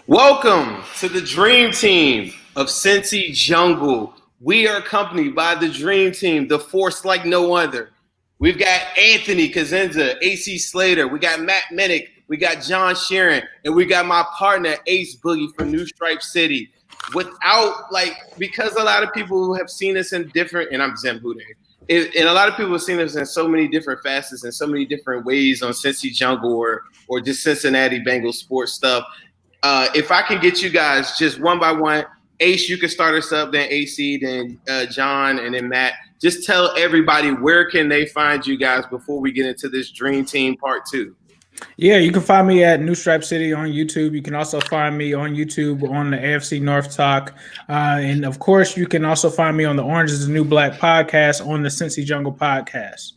Welcome to the dream team of Cincy Jungle. We are accompanied by the dream team, the force like no other. We've got Anthony Cosenza, AC Slater. We got Matt Minnick. We got John Sheeran. And we got my partner, Ace Boogie from New Stripe City. Because a lot of people have seen us in different, and I'm Zem Hude. And a lot of people have seen us in so many different facets and so many different ways on Cincy Jungle or just Cincinnati Bengals sports stuff. If I can get you guys just one by one, Ace, you can start us up, then AC, then John, and then Matt. Just tell everybody where can they find you guys before we get into this Dream Team Part 2. Yeah, you can find me at New Stripe City on YouTube. You can also find me on YouTube on the AFC North Talk. And, of course, you can also find me on the Orange is the New Black podcast on the Cincy Jungle podcast.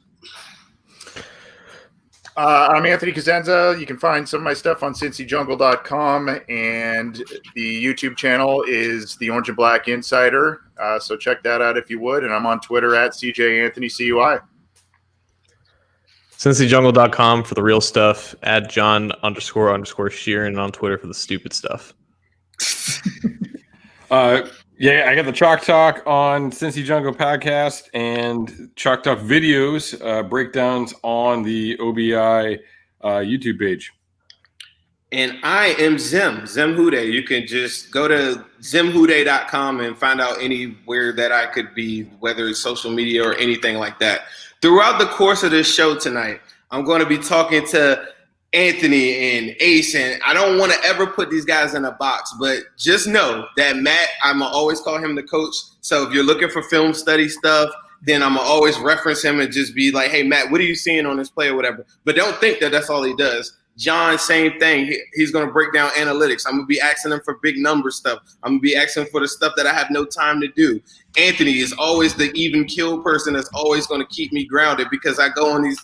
I'm Anthony Cosenza. You can find some of my stuff on cincyjungle.com, and the YouTube channel is the Orange and Black Insider. So check that out if you would. And I'm on Twitter at CJAnthonyCUI. cincyjungle.com for the real stuff. Add John__Sheeran on Twitter for the stupid stuff. I got the Chalk Talk on Cincy Jungle podcast and Chalk Talk videos, breakdowns on the OBI YouTube page. And I am Zem Hude. You can just go to zemhude.com and find out anywhere that I could be, whether it's social media or anything like that. Throughout the course of this show tonight, I'm going to be talking to Anthony and Ace, and I don't want to ever put these guys in a box, but just know that Matt, I'm going to always call him the coach. So if you're looking for film study stuff, then I'm going to always reference him and just be like, hey, Matt, what are you seeing on this play or whatever? But don't think that that's all he does. John, same thing. He's going to break down analytics. I'm going to be asking him for big number stuff. I'm going to be asking for the stuff that I have no time to do. Anthony is always the even kill person that's always going to keep me grounded because I go on these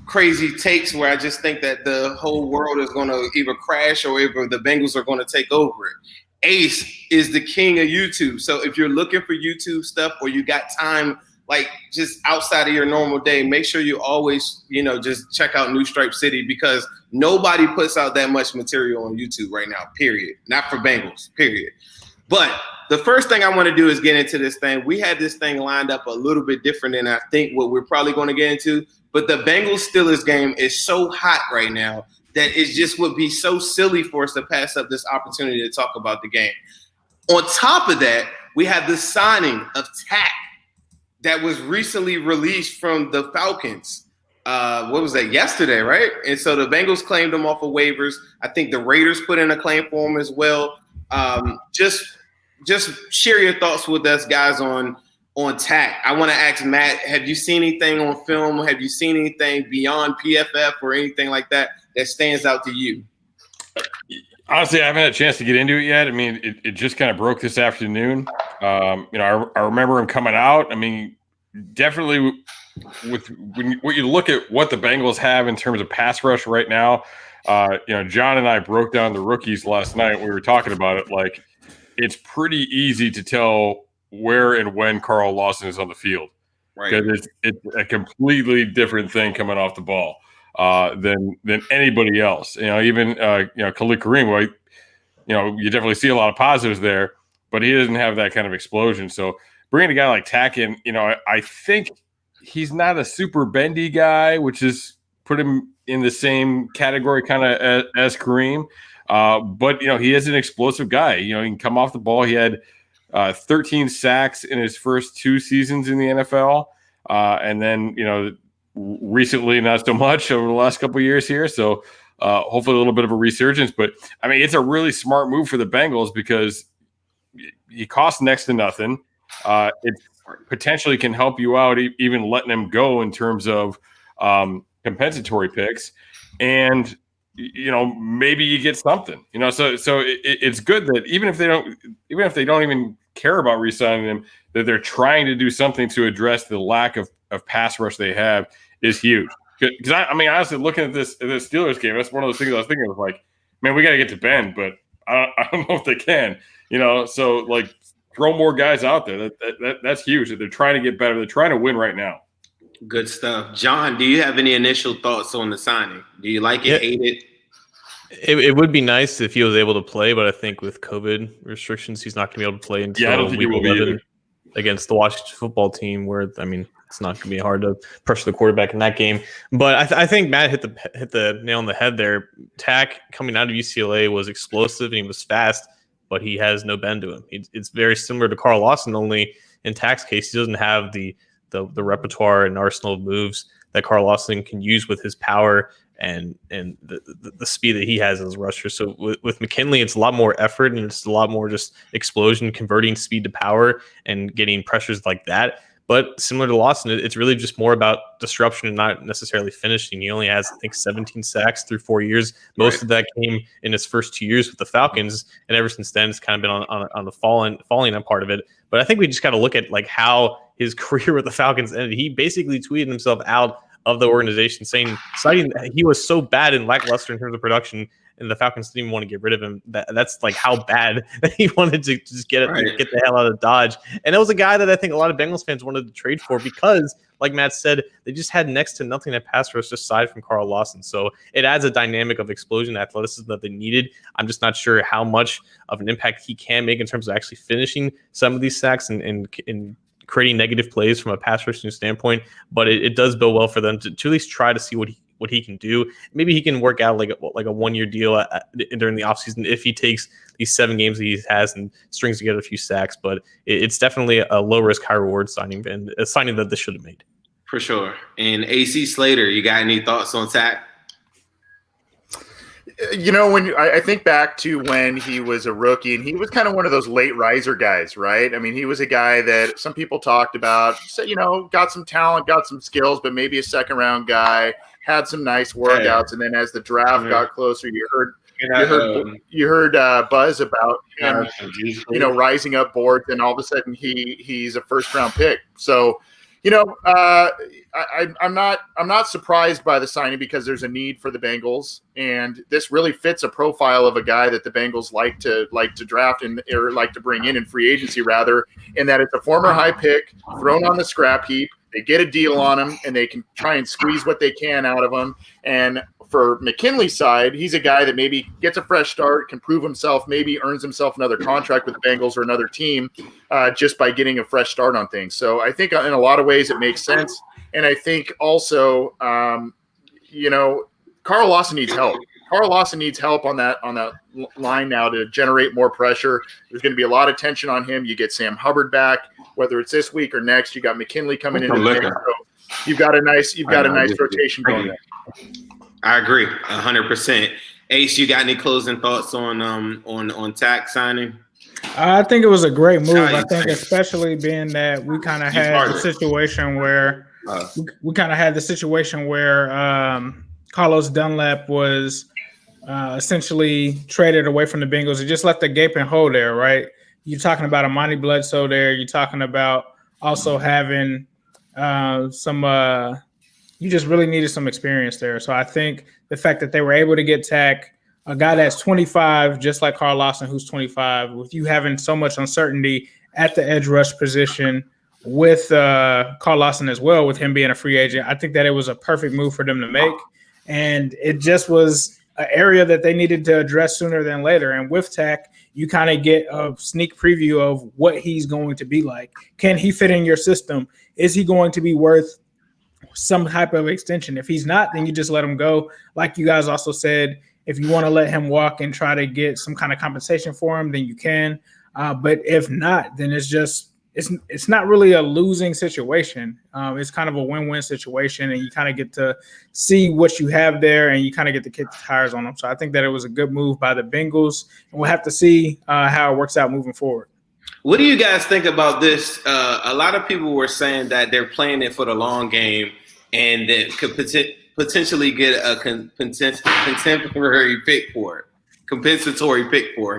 crazy takes where I just think that the whole world is going to either crash or either the Bengals are going to take over it. Ace is the king of YouTube. So if you're looking for YouTube stuff or you got time, like just outside of your normal day, make sure you always, just check out New Stripe City because nobody puts out that much material on YouTube right now, period. Not for Bengals, period. But the first thing I want to do is get into this thing. We had this thing lined up a little bit different than I think what we're probably going to get into. But the Bengals-Steelers game is so hot right now that it just would be so silly for us to pass up this opportunity to talk about the game. On top of that, we have the signing of Tack that was recently released from the Falcons. What was that? Yesterday, right? And so the Bengals claimed him off of waivers. I think the Raiders put in a claim for him as well. Just share your thoughts with us, guys, on Tack. I want to ask Matt, have you seen anything on film? Have you seen anything beyond PFF or anything like that stands out to you? Honestly, I haven't had a chance to get into it yet. I mean, it just kind of broke this afternoon. I remember him coming out. I mean, definitely when you look at what the Bengals have in terms of pass rush right now, John and I broke down the rookies last night. We were talking about it. Like, it's pretty easy to tell where and when Carl Lawson is on the field. Right. Because it's a completely different thing coming off the ball than anybody else. Even Khalid Kareem, you definitely see a lot of positives there, but he doesn't have that kind of explosion. So bringing a guy like Tack in, I think he's not a super bendy guy, which is put him in the same category kind of as Kareem. But he is an explosive guy. He can come off the ball. He had 13 sacks in his first 2 seasons in the NFL. And then, recently, not so much over the last couple of years here. So hopefully a little bit of a resurgence. But, I mean, it's a really smart move for the Bengals because he costs next to nothing. It potentially can help you out, even letting him go in terms of compensatory picks. And, maybe you get something, so it's good that even if they don't even care about re-signing him, that they're trying to do something to address the lack of pass rush they have is huge. Because I mean, honestly, looking at this Steelers game, that's one of those things I was thinking of, like, man, we got to get to Ben, but I don't know if they can, so like throw more guys out there. That's huge. That they're trying to get better. They're trying to win right now. Good stuff. John, do you have any initial thoughts on the signing? Do you like it, hate it? It would be nice if he was able to play, but I think with COVID restrictions, he's not going to be able to play until I don't think he week will be 11 either. against the Washington football team, where, I mean, it's not going to be hard to pressure the quarterback in that game. But I think Matt hit the nail on the head there. Tack coming out of UCLA was explosive and he was fast, but he has no bend to him. It's very similar to Carl Lawson, only in Tack's case, he doesn't have the repertoire and arsenal of moves that Carl Lawson can use with his power and the speed that he has as a rusher. So with McKinley, it's a lot more effort and it's a lot more just explosion, converting speed to power and getting pressures like that. But similar to Lawson, it's really just more about disruption and not necessarily finishing. He only has, I think, 17 sacks through 4 years. Most of that came in his first 2 years with the Falcons, and ever since then, it's kind of been on the falling on part of it. But I think we just got to look at like how his career with the Falcons ended. He basically tweeted himself out of the organization, citing that he was so bad and lackluster in terms of production, and the Falcons didn't even want to get rid of him. That's like how bad that he wanted to just get the hell out of Dodge. And it was a guy that I think a lot of Bengals fans wanted to trade for because, like Matt said, they just had next to nothing at pass rush aside from Carl Lawson. So it adds a dynamic of explosion, athleticism that they needed. I'm just not sure how much of an impact he can make in terms of actually finishing some of these sacks and creating negative plays from a pass rushing standpoint. But it does bode well for them to at least try to see what he can do. Maybe he can work out like a 1 year deal during the offseason if he takes these 7 games that he has and strings together a few sacks. But it's definitely a low risk, high reward signing, and a signing that they should have made. For sure. And AC Slater, you got any thoughts on Tack? You know, when I think back to when he was a rookie, and he was kind of one of those late riser guys, right? I mean, he was a guy that some people talked about, said, you know, got some talent, got some skills, but maybe a second round guy, had some nice workouts, and then as the draft got closer, you heard buzz about him, you know, rising up boards, and all of a sudden he's a first round pick. So, you know, I'm not surprised by the signing because there's a need for the Bengals, and this really fits a profile of a guy that the Bengals like to draft or like to bring in free agency rather, in that it's a former high pick thrown on the scrap heap. They get a deal on him, and they can try and squeeze what they can out of him. And for McKinley's side, he's a guy that maybe gets a fresh start, can prove himself, maybe earns himself another contract with the Bengals or another team just by getting a fresh start on things. So I think in a lot of ways it makes sense. And I think also, you know, Carl Lawson needs help. Carl Lawson needs help on that line now to generate more pressure. There's going to be a lot of tension on him. You get Sam Hubbard back, whether it's this week or next. You got McKinley coming into the mix. So you've got a nice rotation going there. I agree 100%. Ace, you got any closing thoughts on Tack signing? I think it was a great move. I think especially being that we kind of had the situation where Carlos Dunlap was essentially traded away from the Bengals. It just left a gaping hole there, right? You're talking about Amani Bledsoe there. You're talking about also having you just really needed some experience there. So I think the fact that they were able to get Tack, a guy that's 25, just like Carl Lawson, who's 25, with you having so much uncertainty at the edge rush position with Carl Lawson as well, with him being a free agent, I think that it was a perfect move for them to make. And it just was an area that they needed to address sooner than later. And with Tack, you kind of get a sneak preview of what he's going to be like. Can he fit in your system? Is he going to be worth some type of extension? If he's not, then you just let him go. Like you guys also said, if you want to let him walk and try to get some kind of compensation for him, then you can. But if not, then it's not really a losing situation. It's kind of a win-win situation, and you kind of get to see what you have there, and you kind of get to kick the tires on them. So I think that it was a good move by the Bengals, and we'll have to see how it works out moving forward. What do you guys think about this? A lot of people were saying that they're playing it for the long game and that could potentially get a compensatory pick for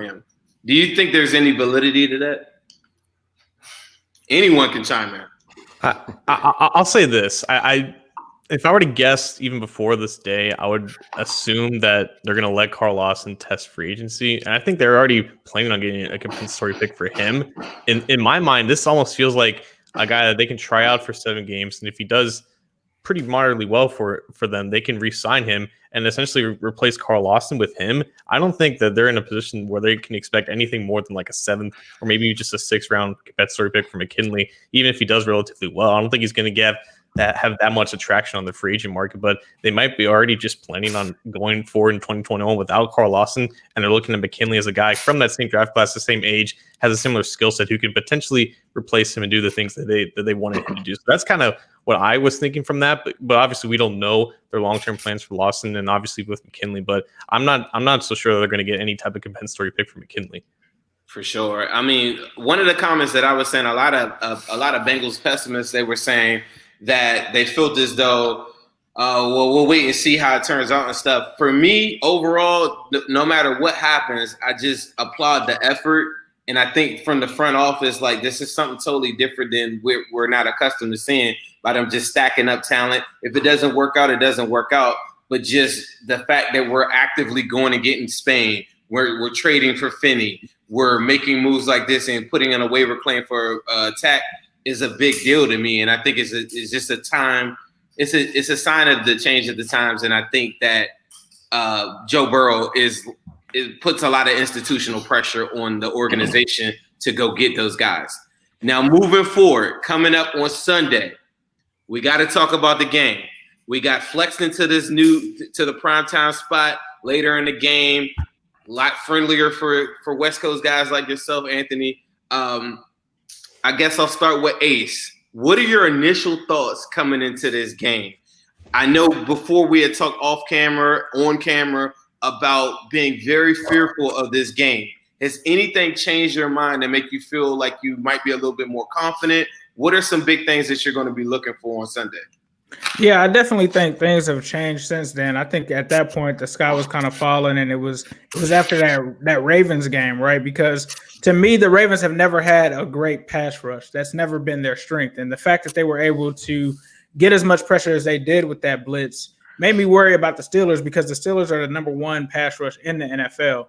him. Do you think there's any validity to that? Anyone can chime in. I'll say this. If I were to guess even before this day, I would assume that they're going to let Carl Lawson test free agency. And I think they're already planning on getting a compensatory pick for him. In my mind, this almost feels like a guy that they can try out for 7 games. And if he does pretty moderately well for them. They can re-sign him and essentially replace Carl Lawson with him. I don't think that they're in a position where they can expect anything more than like a 7th or maybe just a 6th round compensatory pick for McKinley, even if he does relatively well. I don't think he's going to have that much attraction on the free agent market, but they might be already just planning on going forward in 2021 without Carl Lawson, and they're looking at McKinley as a guy from that same draft class, the same age, has a similar skill set, who could potentially replace him and do the things that they wanted him to do. So that's kind of what I was thinking from that, but obviously we don't know their long-term plans for Lawson and obviously with McKinley, but I'm not so sure they're going to get any type of compensatory pick for McKinley. For sure. I mean, one of the comments that I was saying, a lot of Bengals pessimists, they were saying that they felt as though, well, we'll wait and see how it turns out and stuff. For me, overall, no matter what happens, I just applaud the effort. And I think from the front office, like, this is something totally different than we're not accustomed to seeing, by them just stacking up talent. If it doesn't work out, it doesn't work out. But just the fact that we're actively going and getting Spain, we're trading for Finney, we're making moves like this and putting in a waiver claim for Tack is a big deal to me. And I think it's just a time. It's a sign of the change of the times. And I think that Joe Burrow puts a lot of institutional pressure on the organization to go get those guys. Now, moving forward, coming up on Sunday, we got to talk about the game. We got flexed into to the primetime spot later in the game. A lot friendlier for West Coast guys like yourself, Anthony. I guess I'll start with Ace. What are your initial thoughts coming into this game? I know before we had talked off camera, on camera, about being very fearful of this game. Has anything changed your mind to make you feel like you might be a little bit more confident? What are some big things that you're going to be looking for on Sunday? Yeah, I definitely think things have changed since then. I think at that point the sky was kind of falling, and it was after that Ravens game, right? Because to me, the Ravens have never had a great pass rush. That's never been their strength. And the fact that they were able to get as much pressure as they did with that blitz made me worry about the Steelers, because the Steelers are the number 1 pass rush in the NFL.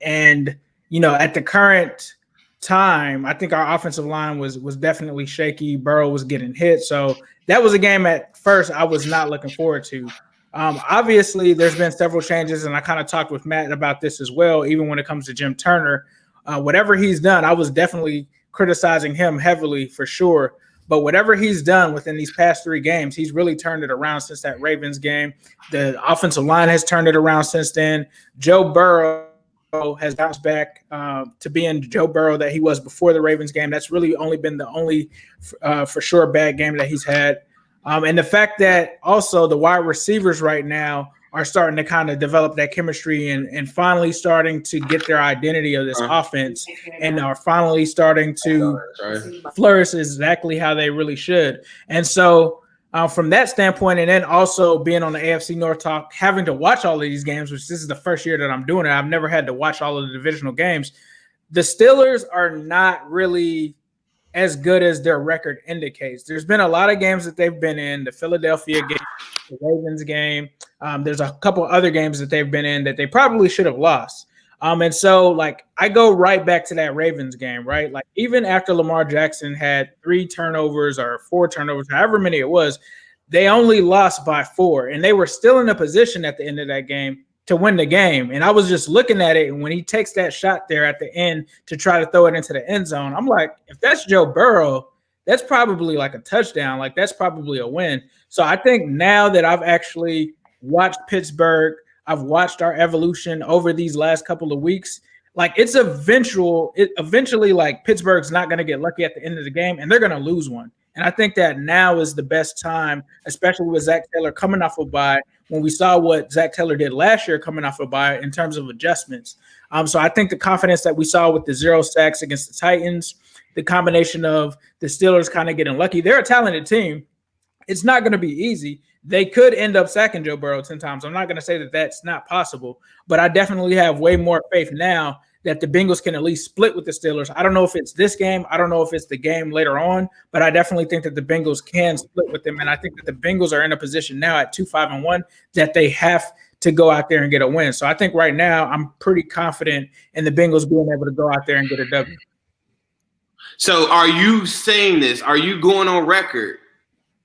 And you know, at the current time, I think our offensive line was definitely shaky. Burrow was getting hit. So that was a game at first I was not looking forward to. Obviously, there's been several changes, and I kind of talked with Matt about this as well, even when it comes to Jim Turner. Whatever he's done, I was definitely criticizing him heavily for sure. But whatever he's done within these past 3 games, he's really turned it around since that Ravens game. The offensive line has turned it around since then. Joe Burrow has bounced back to being Joe Burrow that he was before the Ravens game. That's really only been the only for sure bad game that he's had. And the fact that also the wide receivers right now are starting to kind of develop that chemistry and finally starting to get their identity of this offense, and are finally starting to flourish exactly how they really should. And so from that standpoint, and then also being on the AFC North talk, having to watch all of these games, which this is the first year that I'm doing it. I've never had to watch all of the divisional games. The Steelers are not really as good as their record indicates. There's been a lot of games that they've been in, the Philadelphia game, the Ravens game. There's a couple other games that they've been in that they probably should have lost. And so, like, I go right back to that Ravens game, right? Like, even after Lamar Jackson had 3 turnovers or 4 turnovers, however many it was, they only lost by 4. And they were still in a position at the end of that game to win the game. And I was just looking at it, and when he takes that shot there at the end to try to throw it into the end zone, I'm like, if that's Joe Burrow, that's probably like a touchdown. Like, that's probably a win. So I think now that I've actually watched Pittsburgh, I've watched our evolution over these last couple of weeks, like, it's eventually like Pittsburgh's not going to get lucky at the end of the game, and they're going to lose one. And I think that now is the best time, especially with Zach Taylor coming off a bye, when we saw what Zach Taylor did last year coming off a bye in terms of adjustments. So I think the confidence that we saw with the 0 sacks against the Titans, the combination of the Steelers kind of getting lucky, they're a talented team. It's not going to be easy. They could end up sacking Joe Burrow 10 times. I'm not going to say that that's not possible, but I definitely have way more faith now that the Bengals can at least split with the Steelers. I don't know if it's this game. I don't know if it's the game later on, but I definitely think that the Bengals can split with them. And I think that the Bengals are in a position now at 2-5-1 that they have to go out there and get a win. So I think right now I'm pretty confident in the Bengals being able to go out there and get a W. So are you saying this? Are you going on record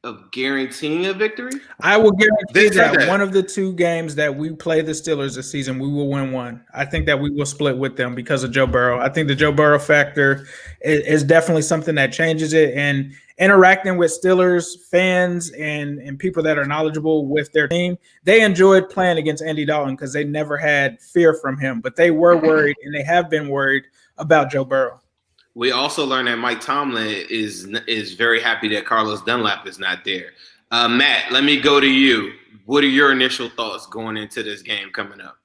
of guaranteeing a victory? I will guarantee They said that that. one of the two games that we play the Steelers this season, we will win one. I think that we will split with them because of Joe Burrow. I think the Joe Burrow factor is definitely something that changes it. And interacting with Steelers fans and people that are knowledgeable with their team, they enjoyed playing against Andy Dalton because they never had fear from him. But they were worried, and they have been worried about Joe Burrow. We also learned that Mike Tomlin is very happy that Carlos Dunlap is not there. Matt, let me go to you. What are your initial thoughts going into this game coming up?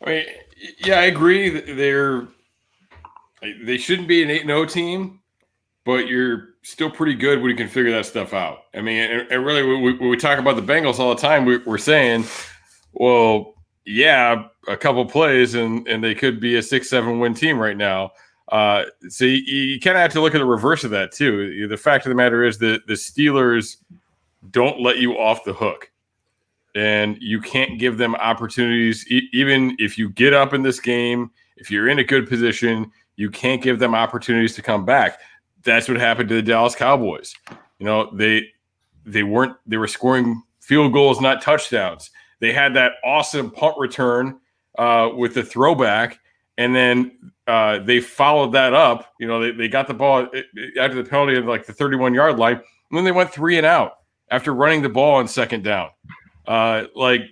I mean, yeah, I agree. They shouldn't be an 8-0 team, but you're still pretty good when you can figure that stuff out. I mean, and really, when we talk about the Bengals all the time, we're saying, well, yeah, a couple plays and they could be a 6-7 win team right now. So you kind of have to look at the reverse of that too. The fact of the matter is that the Steelers don't let you off the hook, and you can't give them opportunities. Even if you get up in this game, if you're in a good position, you can't give them opportunities to come back. That's what happened to the Dallas Cowboys. You know, they were scoring field goals, not touchdowns. They had that awesome punt return with the throwback, and then they followed that up. You know, they got the ball after the penalty at like the 31-yard line, and then they went 3 and out after running the ball on second down. Like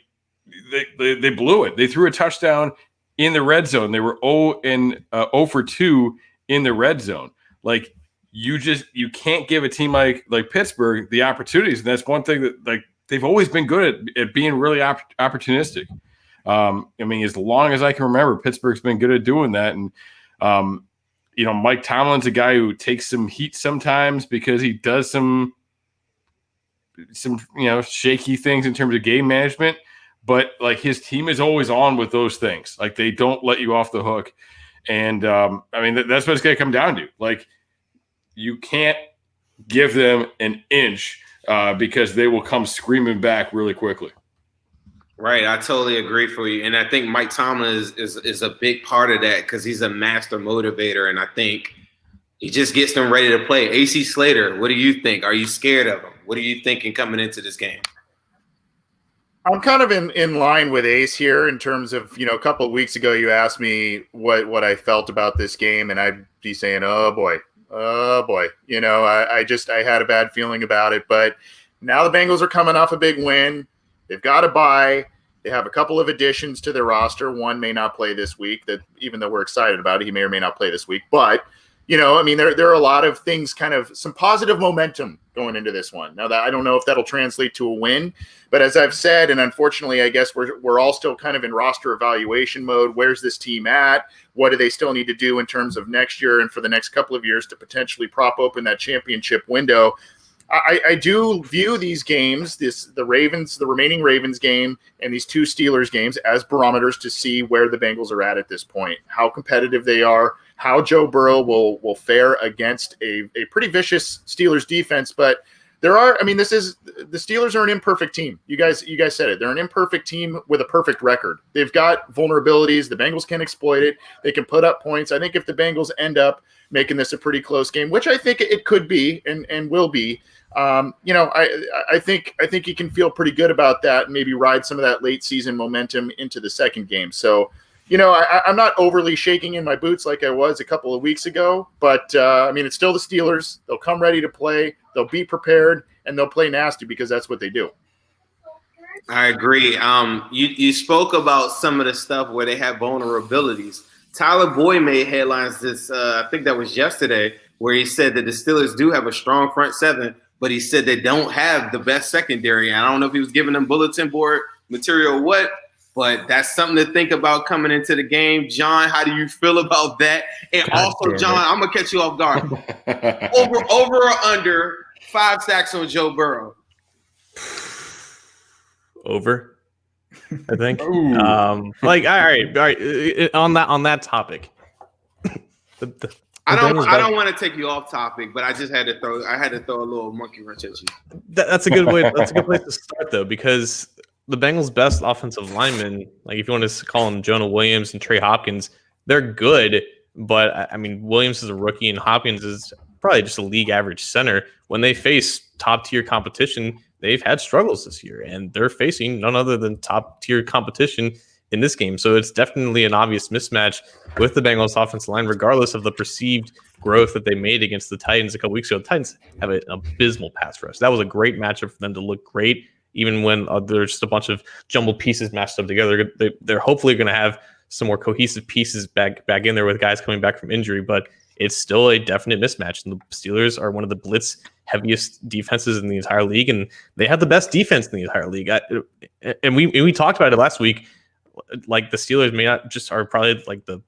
they blew it. They threw a touchdown in the red zone. They were 0 for 2 in the red zone. Like you can't give a team like Pittsburgh the opportunities, and that's one thing that like they've always been good at being really opportunistic. I mean, as long as I can remember, Pittsburgh's been good at doing that. And, you know, Mike Tomlin's a guy who takes some heat sometimes because he does some, you know, shaky things in terms of game management. But, like, his team is always on with those things. Like, they don't let you off the hook. And, I mean, that's what it's going to come down to. Like, you can't give them an inch because they will come screaming back really quickly. Right, I totally agree for you, and I think Mike Tomlin is a big part of that because he's a master motivator, and I think he just gets them ready to play. AC Slater, what do you think? Are you scared of him? What are you thinking coming into this game? I'm kind of in line with Ace here in terms of, you know, a couple of weeks ago you asked me what I felt about this game, and I'd be saying, oh boy, you know, I had a bad feeling about it, but now the Bengals are coming off a big win. They've got a bye. They have a couple of additions to their roster. One may not play this week. That even though we're excited about it, he may or may not play this week. But, you know, I mean, there are a lot of things, kind of some positive momentum going into this one. Now, that I don't know if that'll translate to a win, but as I've said, and unfortunately, I guess we're all still kind of in roster evaluation mode. Where's this team at? What do they still need to do in terms of next year and for the next couple of years to potentially prop open that championship window? I do view these games, the remaining Ravens game and these two Steelers games as barometers to see where the Bengals are at this point, how competitive they are, how Joe Burrow will fare against a pretty vicious Steelers defense. But the Steelers are an imperfect team. You guys said it. They're an imperfect team with a perfect record. They've got vulnerabilities. The Bengals can exploit it. They can put up points. I think if the Bengals end up making this a pretty close game, which I think it could be and will be, you know, I think you can feel pretty good about that and maybe ride some of that late season momentum into the second game. So, you know, I'm not overly shaking in my boots like I was a couple of weeks ago, but I mean, it's still the Steelers. They'll come ready to play. They'll be prepared, and they'll play nasty because that's what they do. I agree. You spoke about some of the stuff where they have vulnerabilities. Tyler Boyd made headlines this, I think that was yesterday, where he said that the Steelers do have a strong front seven, but he said they don't have the best secondary. I don't know if he was giving them bulletin board material or what, but that's something to think about coming into the game. John, how do you feel about that? And also, John, I'm going to catch you off guard. over or under 5 sacks on Joe Burrow? Over, I think. Like, all right. On that topic. I don't want to take you off topic, but I just had to throw a little monkey wrench at you. That's a good way. That's a good place to start, though, because the Bengals' best offensive linemen, like if you want to call them Jonah Williams and Trey Hopkins, they're good. But I mean, Williams is a rookie and Hopkins is probably just a league average center. When they face top tier competition, they've had struggles this year, and they're facing none other than top tier competition in this game. So it's definitely an obvious mismatch with the Bengals offensive line, regardless of the perceived growth that they made against the Titans a couple weeks ago. The Titans have an abysmal pass rush. That was a great matchup for them to look great, even when there's just a bunch of jumbled pieces matched up together. They're hopefully going to have some more cohesive pieces back in there with guys coming back from injury, but it's still a definite mismatch. And the Steelers are one of the blitz heaviest defenses in the entire league, and they have the best defense in the entire league. And we talked about it last week. Like, the Steelers may not just are probably like the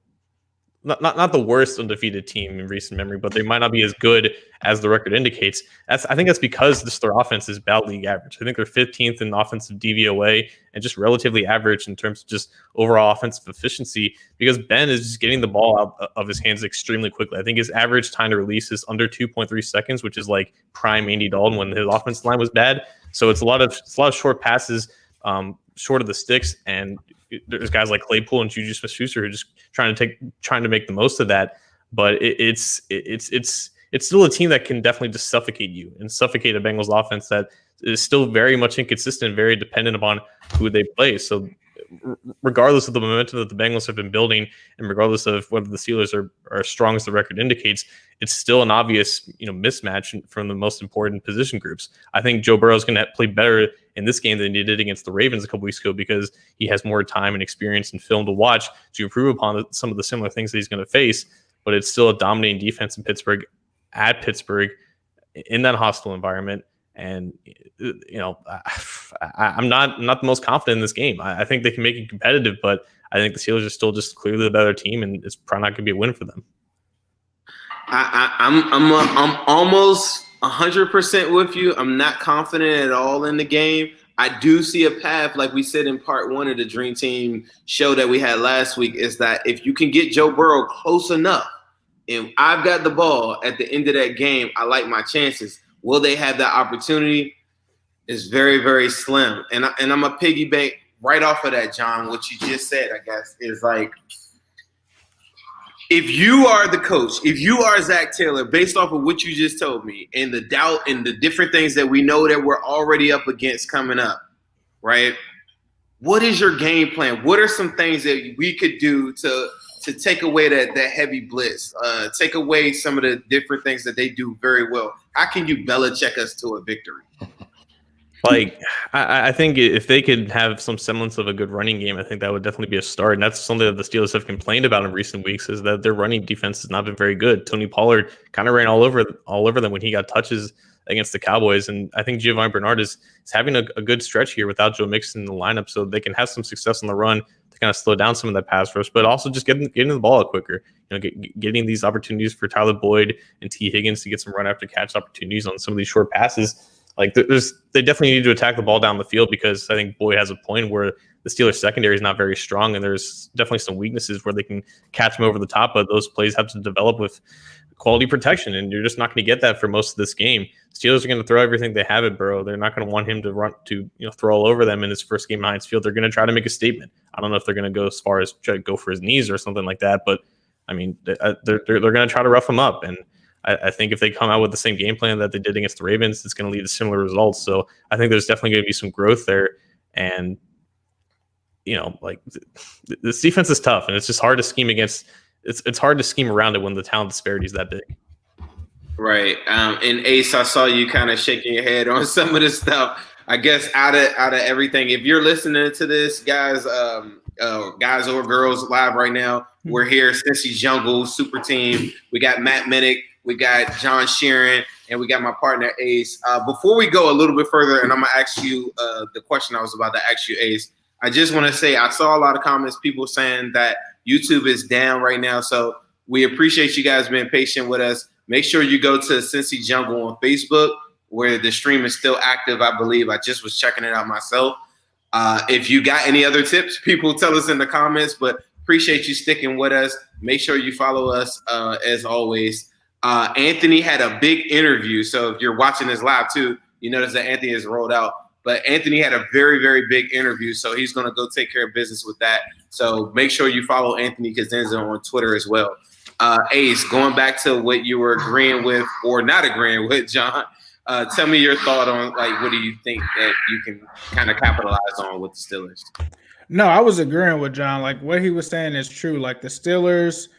not the worst undefeated team in recent memory, but they might not be as good as the record indicates. I think that's because their offense is about league average. I think they're 15th in offensive DVOA and just relatively average in terms of just overall offensive efficiency, because Ben is just getting the ball out of his hands extremely quickly. I think his average time to release is under 2.3 seconds, which is like prime Andy Dalton when his offensive line was bad. So it's a lot of short passes, short of the sticks, and there's guys like Claypool and Juju Smith-Schuster who are just trying to make the most of that. But it's still a team that can definitely just suffocate you and suffocate a Bengals offense that is still very much inconsistent, very dependent upon who they play. So regardless of the momentum that the Bengals have been building, and regardless of whether the Steelers are as strong as the record indicates, it's still an obvious mismatch from the most important position groups. I think Joe Burrow is going to play better in this game than he did against the Ravens a couple weeks ago, because he has more time and experience and film to watch to improve upon some of the similar things that he's going to face. But it's still a dominating defense in Pittsburgh, at Pittsburgh, in that hostile environment. And I'm not the most confident in this game. I think they can make it competitive, but I think the Steelers are still just clearly the better team, and it's probably not going to be a win for them. I'm almost 100% with you. I'm not confident at all in the game. I do see a path, like we said in part one of the Dream Team show that we had last week, is that if you can get Joe Burrow close enough, and I've got the ball at the end of that game, I like my chances. Will they have that opportunity? It's very, very slim. And I'm a piggyback right off of that, John. What you just said, I guess, is like, if you are the coach, if you are Zach Taylor, based off of what you just told me and the doubt and the different things that we know that we're already up against coming up, right? What is your game plan? What are some things that we could do to take away that heavy blitz, take away some of the different things that they do very well? How can you Belichick us to a victory? Like, I think if they could have some semblance of a good running game, I think that would definitely be a start. And that's something that the Steelers have complained about in recent weeks, is that their running defense has not been very good. Tony Pollard kind of ran all over them when he got touches against the Cowboys. And I think Giovanni Bernard is having a good stretch here without Joe Mixon in the lineup, so they can have some success on the run to kind of slow down some of that pass rush, but also just getting the ball out quicker. Getting these opportunities for Tyler Boyd and T. Higgins to get some run after catch opportunities on some of these short passes. Like, they definitely need to attack the ball down the field, because I think Boyd has a point where the Steelers secondary is not very strong, and there's definitely some weaknesses where they can catch him over the top, but those plays have to develop with quality protection, and you're just not going to get that for most of this game. Steelers are going to throw everything they have at Burrow. They're not going to want him to throw all over them in his first game behind his field. They're going to try to make a statement. I don't know if they're going to go as far as try to go for his knees or something like that, but I mean, they're going to try to rough him up. And I think if they come out with the same game plan that they did against the Ravens, it's going to lead to similar results. So I think there's definitely going to be some growth there. And, this defense is tough, and it's just hard to scheme against. It's hard to scheme around it when the talent disparity is that big. Right. And Ace, I saw you kind of shaking your head on some of this stuff. I guess out of everything, if you're listening to this, guys or girls live right now, we're here, Cincy Jungle, super team. We got Matt Minnick, we got John Sheeran, and we got my partner Ace. Before we go a little bit further, and I'm gonna ask you the question I was about to ask you, Ace, I just want to say I saw a lot of comments, people saying that YouTube is down right now. So we appreciate you guys being patient with us. Make sure you go to Cincy Jungle on Facebook, where the stream is still active, I believe. I just was checking it out myself. If you got any other tips, people tell us in the comments, but appreciate you sticking with us. Make sure you follow us as always. Anthony had a big interview. So if you're watching this live too, you notice that Anthony has rolled out. But Anthony had a very, very big interview. So he's going to go take care of business with that. So make sure you follow Anthony Cosenza on Twitter as well. Ace, going back to what you were agreeing with or not agreeing with, John, tell me your thought on, like, what do you think that you can kind of capitalize on with the Steelers? No, I was agreeing with John. Like, what he was saying is true. Like, the Steelers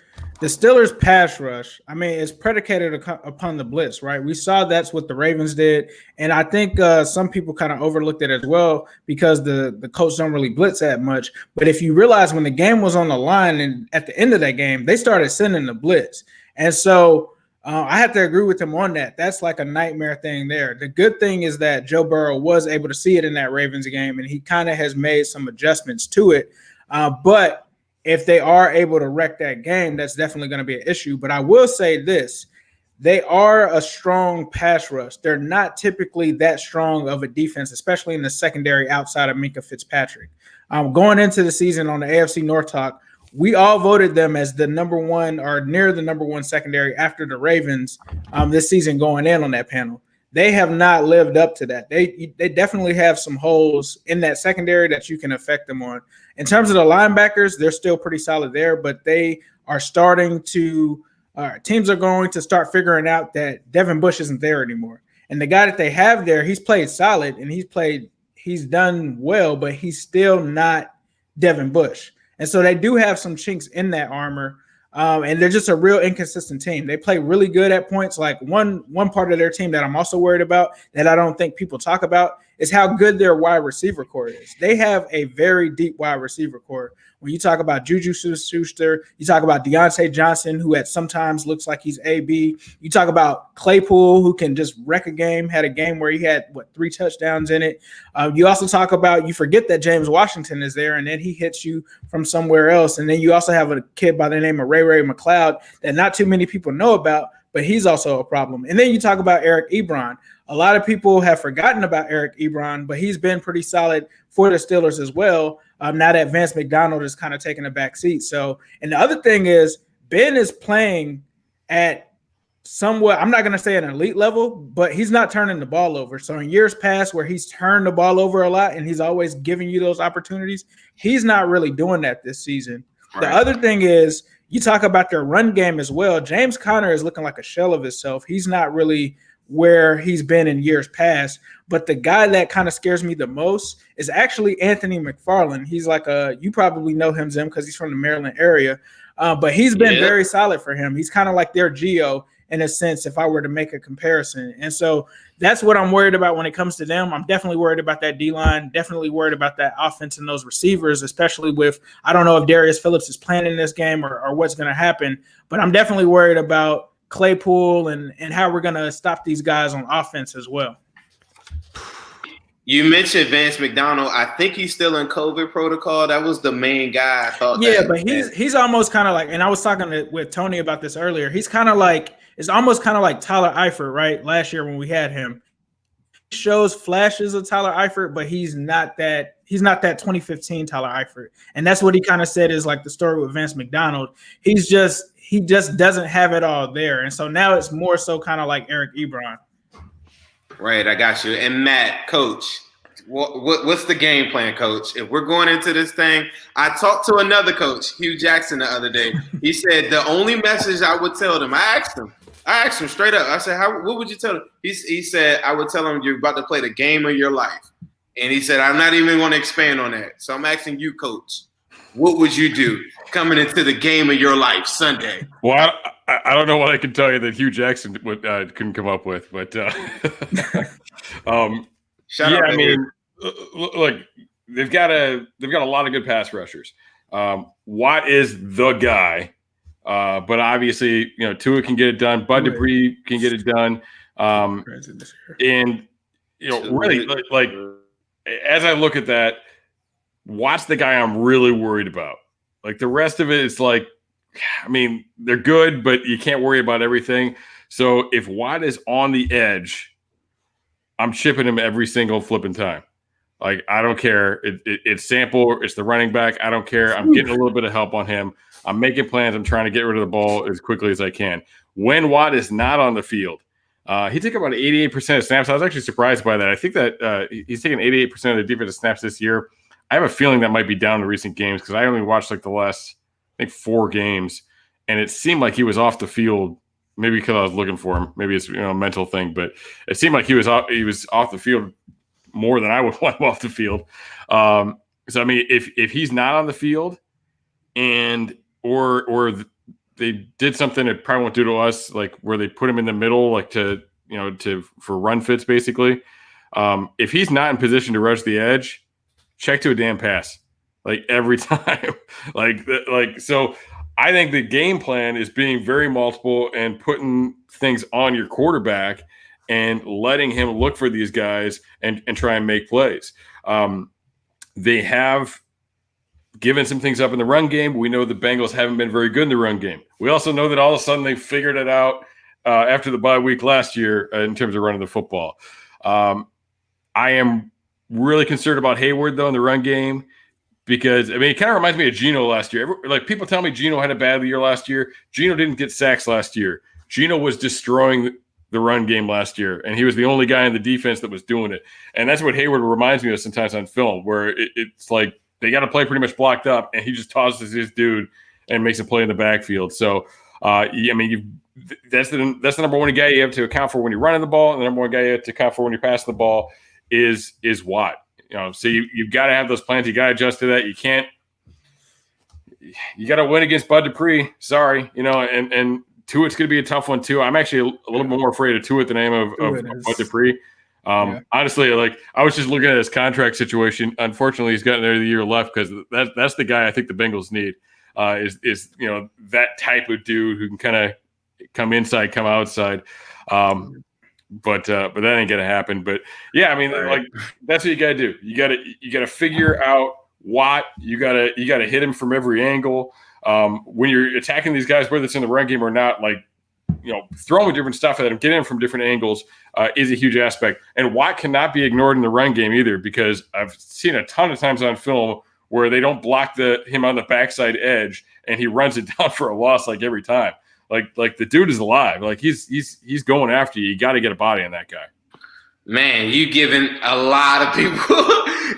pass rush, I mean, it's predicated upon the blitz, right? We saw that's what the Ravens did. And I think some people kind of overlooked it as well because the coach don't really blitz that much. But if you realize when the game was on the line and at the end of that game, they started sending the blitz. And so I have to agree with him on that. That's like a nightmare thing there. The good thing is that Joe Burrow was able to see it in that Ravens game, and he kind of has made some adjustments to it. But if they are able to wreck that game, that's definitely going to be an issue. But I will say this. They are a strong pass rush. They're not typically that strong of a defense, especially in the secondary outside of Minkah Fitzpatrick. Going into the season on the AFC North Talk, we all voted them as the number one or near the number one secondary after the Ravens this season going in on that panel. They have not lived up to that. They definitely have some holes in that secondary that you can affect them on. In terms of the linebackers, they're still pretty solid there, but they are starting to teams are going to start figuring out that Devin Bush isn't there anymore. And the guy that they have there, he's played solid and he's done well, but he's still not Devin Bush. And so they do have some chinks in that armor. And they're just a real inconsistent team. They play really good at points. Like one part of their team that I'm also worried about that I don't think people talk about is how good their wide receiver core is. They have a very deep wide receiver core. When you talk about Juju Schuster, you talk about Deontay Johnson, who at sometimes looks like he's AB. You talk about Claypool, who can just wreck a game, had a game where he had, 3 touchdowns in it. You also talk about, you forget that James Washington is there, and then he hits you from somewhere else. And then you also have a kid by the name of Ray McLeod that not too many people know about, but he's also a problem. And then you talk about Eric Ebron. A lot of people have forgotten about Eric Ebron, but he's been pretty solid for the Steelers as well. Now that Vance McDonald is kind of taking a back seat. So, and the other thing is Ben is playing at somewhat, I'm not going to say an elite level, but he's not turning the ball over. So in years past where he's turned the ball over a lot and he's always giving you those opportunities, he's not really doing that this season. Right. The other thing is you talk about their run game as well. James Conner is looking like a shell of himself. He's not really where he's been in years past. But the guy that kind of scares me the most is actually Anthony McFarland. He's like you probably know him, Zim, because he's from the Maryland area. But he's been very solid for him. He's kind of like their Geo in a sense, if I were to make a comparison. And so that's what I'm worried about when it comes to them. I'm definitely worried about that D-line, definitely worried about that offense and those receivers, especially with, I don't know if Darius Phillips is playing in this game or what's going to happen, but I'm definitely worried about Claypool and how we're going to stop these guys on offense as well. You mentioned Vance McDonald. I think he's still in COVID protocol. That was the main guy I thought. Yeah, but he's almost kind of like, and I was talking with Tony about this earlier. He's kind of like, it's almost kind of like Tyler Eifert, right? Last year when we had him. He shows flashes of Tyler Eifert, but he's not that 2015 Tyler Eifert. And that's what he kind of said is like the story with Vance McDonald. He just doesn't have it all there. And so now it's more so kind of like Eric Ebron. Right, I got you. And Matt, coach, what's the game plan, coach? If we're going into this thing, I talked to another coach, Hugh Jackson, the other day. He said the only message I would tell them, I asked him straight up. I said, what would you tell them? He said, I would tell them you're about to play the game of your life. And he said, I'm not even going to expand on that. So I'm asking you, coach, what would you do coming into the game of your life Sunday? Well, I don't know what I can tell you that Hugh Jackson couldn't come up with, but Shout yeah, out, I mean, look, they've got a lot of good pass rushers. Watt is the guy, but obviously, Tua can get it done. Bud Dupree can get it done, and really, like as I look at that, Watt's the guy I'm really worried about. Like the rest of it, it's like, I mean, they're good, but you can't worry about everything. So if Watt is on the edge, I'm chipping him every single flipping time. Like, I don't care. It's Sample. It's the running back. I don't care. I'm getting a little bit of help on him. I'm making plans. I'm trying to get rid of the ball as quickly as I can. When Watt is not on the field, he took about 88% of snaps. I was actually surprised by that. I think that he's taken 88% of the defensive snaps this year. I have a feeling that might be down in recent games because I only watched like the last, I think, 4 games. and it seemed like he was off the field. Maybe because I was looking for him. Maybe it's a mental thing, but it seemed like he was off the field more than I would want him off the field. So I mean, if he's not on the field, and or they did something that probably won't do to us, like where they put him in the middle, like for run fits basically. If he's not in position to rush the edge, check to a damn pass, like every time, like so. I think the game plan is being very multiple and putting things on your quarterback and letting him look for these guys and try and make plays. They have given some things up in the run game. We know the Bengals haven't been very good in the run game. We also know that all of a sudden they figured it out after the bye week last year in terms of running the football. I am really concerned about Hayward, though, in the run game. Because, I mean, it kind of reminds me of Geno last year. Like, people tell me Geno had a bad year last year. Geno didn't get sacks last year. Geno was destroying the run game last year, and he was the only guy in the defense that was doing it. And that's what Hayward reminds me of sometimes on film, where it's like they got to play pretty much blocked up, and he just tosses his dude and makes a play in the backfield. So, I mean, that's the number one guy you have to account for when you're running the ball, and the number one guy you have to account for when you're passing the ball is Watt. So you've got to have those plans. You got to adjust to that. You can't. You got to win against Bud Dupree. Sorry, and Tuitt's going to be a tough one too. I'm actually a little bit more afraid of Tuitt than I am of Bud Dupree. Honestly, like I was just looking at his contract situation. Unfortunately, he's got another year left because that's the guy I think the Bengals need. Is that type of dude who can kind of come inside, come outside. But that ain't gonna happen. But yeah, I mean, like that's what you gotta do. You gotta figure out Watt. You gotta hit him from every angle. When you're attacking these guys, whether it's in the run game or not, like throwing different stuff at him, getting him from different angles is a huge aspect. And Watt cannot be ignored in the run game either, because I've seen a ton of times on film where they don't block him on the backside edge and he runs it down for a loss like every time. Like the dude is alive. Like he's going after you. You got to get a body on that guy. Man, you giving a lot of people.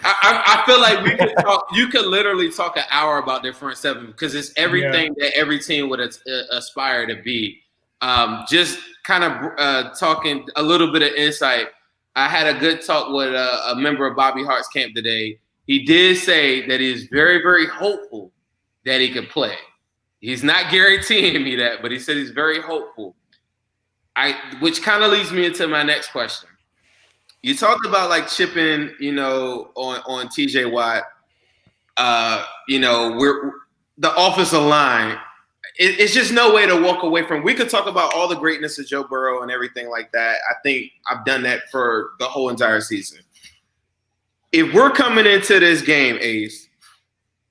I feel like we could talk. You could literally talk an hour about their front seven because it's everything that every team would aspire to be. Just kind of talking a little bit of insight. I had a good talk with a member of Bobby Hart's camp today. He did say that he's very, very hopeful that he could play. He's not guaranteeing me that, but he said he's very hopeful. Which kind of leads me into my next question. You talked about like chipping, on TJ Watt. We're the offensive line. It's just no way to walk away from. We could talk about all the greatness of Joe Burrow and everything like that. I think I've done that for the whole entire season. If we're coming into this game, Ace,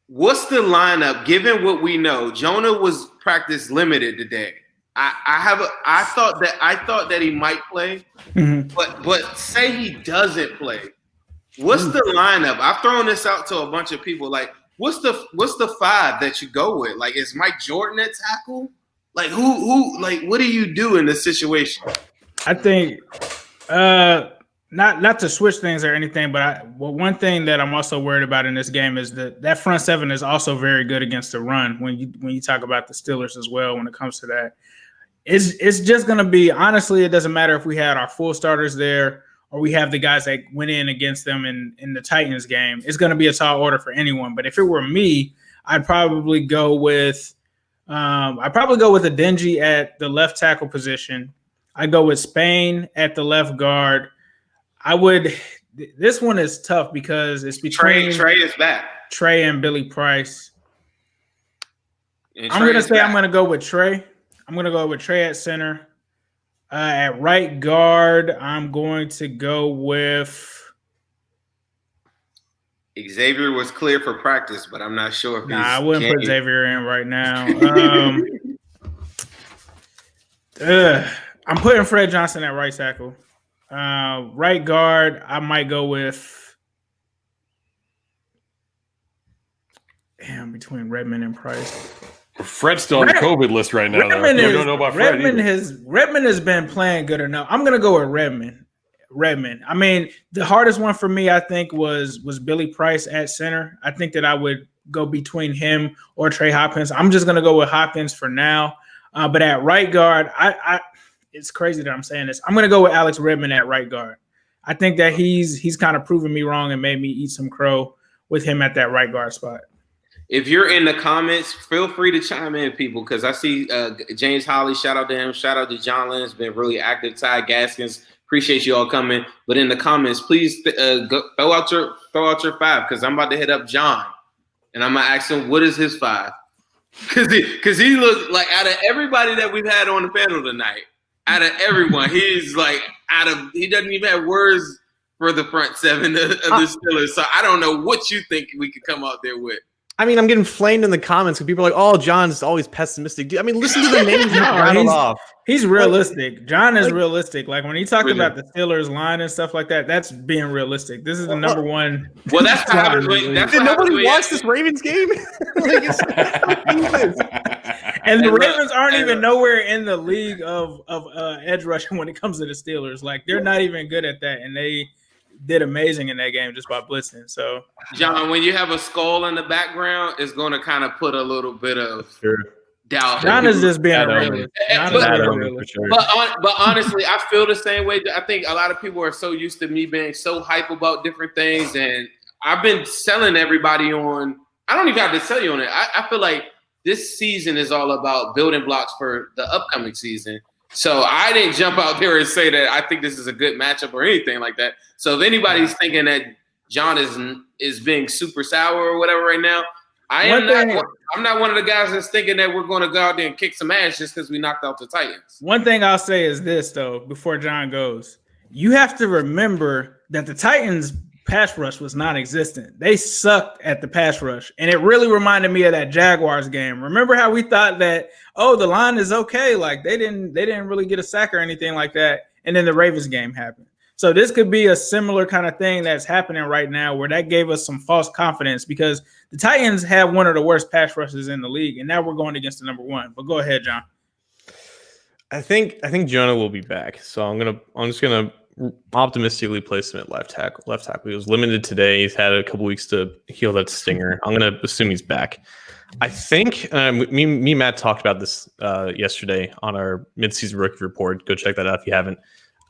what's the lineup? Given what we know, Jonah was practice limited today. I thought that he might play, but say he doesn't play. What's the lineup? I've thrown this out to a bunch of people. Like, what's the five that you go with? Like, is Mike Jordan at tackle? Like, who? Like, what do you do in this situation? I think not to switch things or anything, but one thing that I'm also worried about in this game is that front seven is also very good against the run. When you talk about the Steelers as well, when it comes to that, it's just going to be, honestly, it doesn't matter if we had our full starters there or we have the guys that went in against them in the Titans game. It's going to be a tall order for anyone. But if it were me, I'd probably go with a Dingy at the left tackle position. I'd go with Spain at the left guard. This one is tough because it's between Trey is back. Trey and Billy Price. I'm going to go with Trey. I'm going to go with Trey at center. At right guard, I'm going to go with Xavier was clear for practice, but I'm not sure if I wouldn't put Xavier in right now. I'm putting Fred Johnson at right tackle. Right guard, I might go with between Redmond and Price. Fred's still on the COVID list right now. Redmond don't know about Fred. Redmond has been playing good enough. I'm gonna go with Redmond. I mean, the hardest one for me, I think, was Billy Price at center. I think that I would go between him or Trey Hopkins. I'm just going to go with Hopkins for now. But at right guard, it's crazy that I'm saying this. I'm going to go with Alex Redmond at right guard. I think that he's kind of proven me wrong and made me eat some crow with him at that right guard spot. If you're in the comments, feel free to chime in, people, because I see James Holly, shout out to him. Shout out to John Lynn's been really active. Ty Gaskins, appreciate you all coming. But in the comments, please throw out your 5, because I'm about to hit up John, and I'm gonna ask him what is his 5, because he looked like, out of everybody that we've had on the panel tonight, out of everyone, he's like he doesn't even have words for the front 7 of the Steelers. So I don't know what you think we could come out there with. I mean, I'm getting flamed in the comments because people are like, "Oh, John's always pessimistic." Dude, I mean, listen to the names you rattled off. He's realistic. John is realistic. Like when he talked about the Steelers line and stuff like that, that's being realistic. This is the number one. Well, that's what happens. Nobody watched this Ravens game. And the Ravens aren't even nowhere in the league of edge rushing when it comes to the Steelers. Like they're not even good at that, and they did amazing in that game just by blitzing. So, John, when you have a skull in the background, it's going to kind of put a little bit of doubt. John is just being a realist. But honestly, I feel the same way. I think a lot of people are so used to me being so hype about different things, and I've been selling everybody on. I don't even have to sell you on it. I feel like this season is all about building blocks for the upcoming season. So I didn't jump out there and say that I think this is a good matchup or anything like that. So if anybody's thinking that John is being super sour or whatever right now, I'm not one of the guys that's thinking that we're going to go out there and kick some ass just because we knocked out the Titans. One thing I'll say is this, though, before John goes. You have to remember that the Titans' pass rush was non-existent. They sucked at the pass rush, and it really reminded me of that Jaguars game. Remember how we thought that, the line is okay, like they didn't really get a sack or anything like that, and then the Ravens game happened. So this could be a similar kind of thing that's happening right now, where that gave us some false confidence because the Titans have one of the worst pass rushes in the league, and now we're going against the number 1. But go ahead, John. I think Jonah will be back, so I'm just gonna optimistically place him at left tackle. He was limited today. He's had a couple weeks to heal that stinger. I'm going to assume he's back. I think me and Matt talked about this yesterday on our midseason rookie report. Go check that out if you haven't.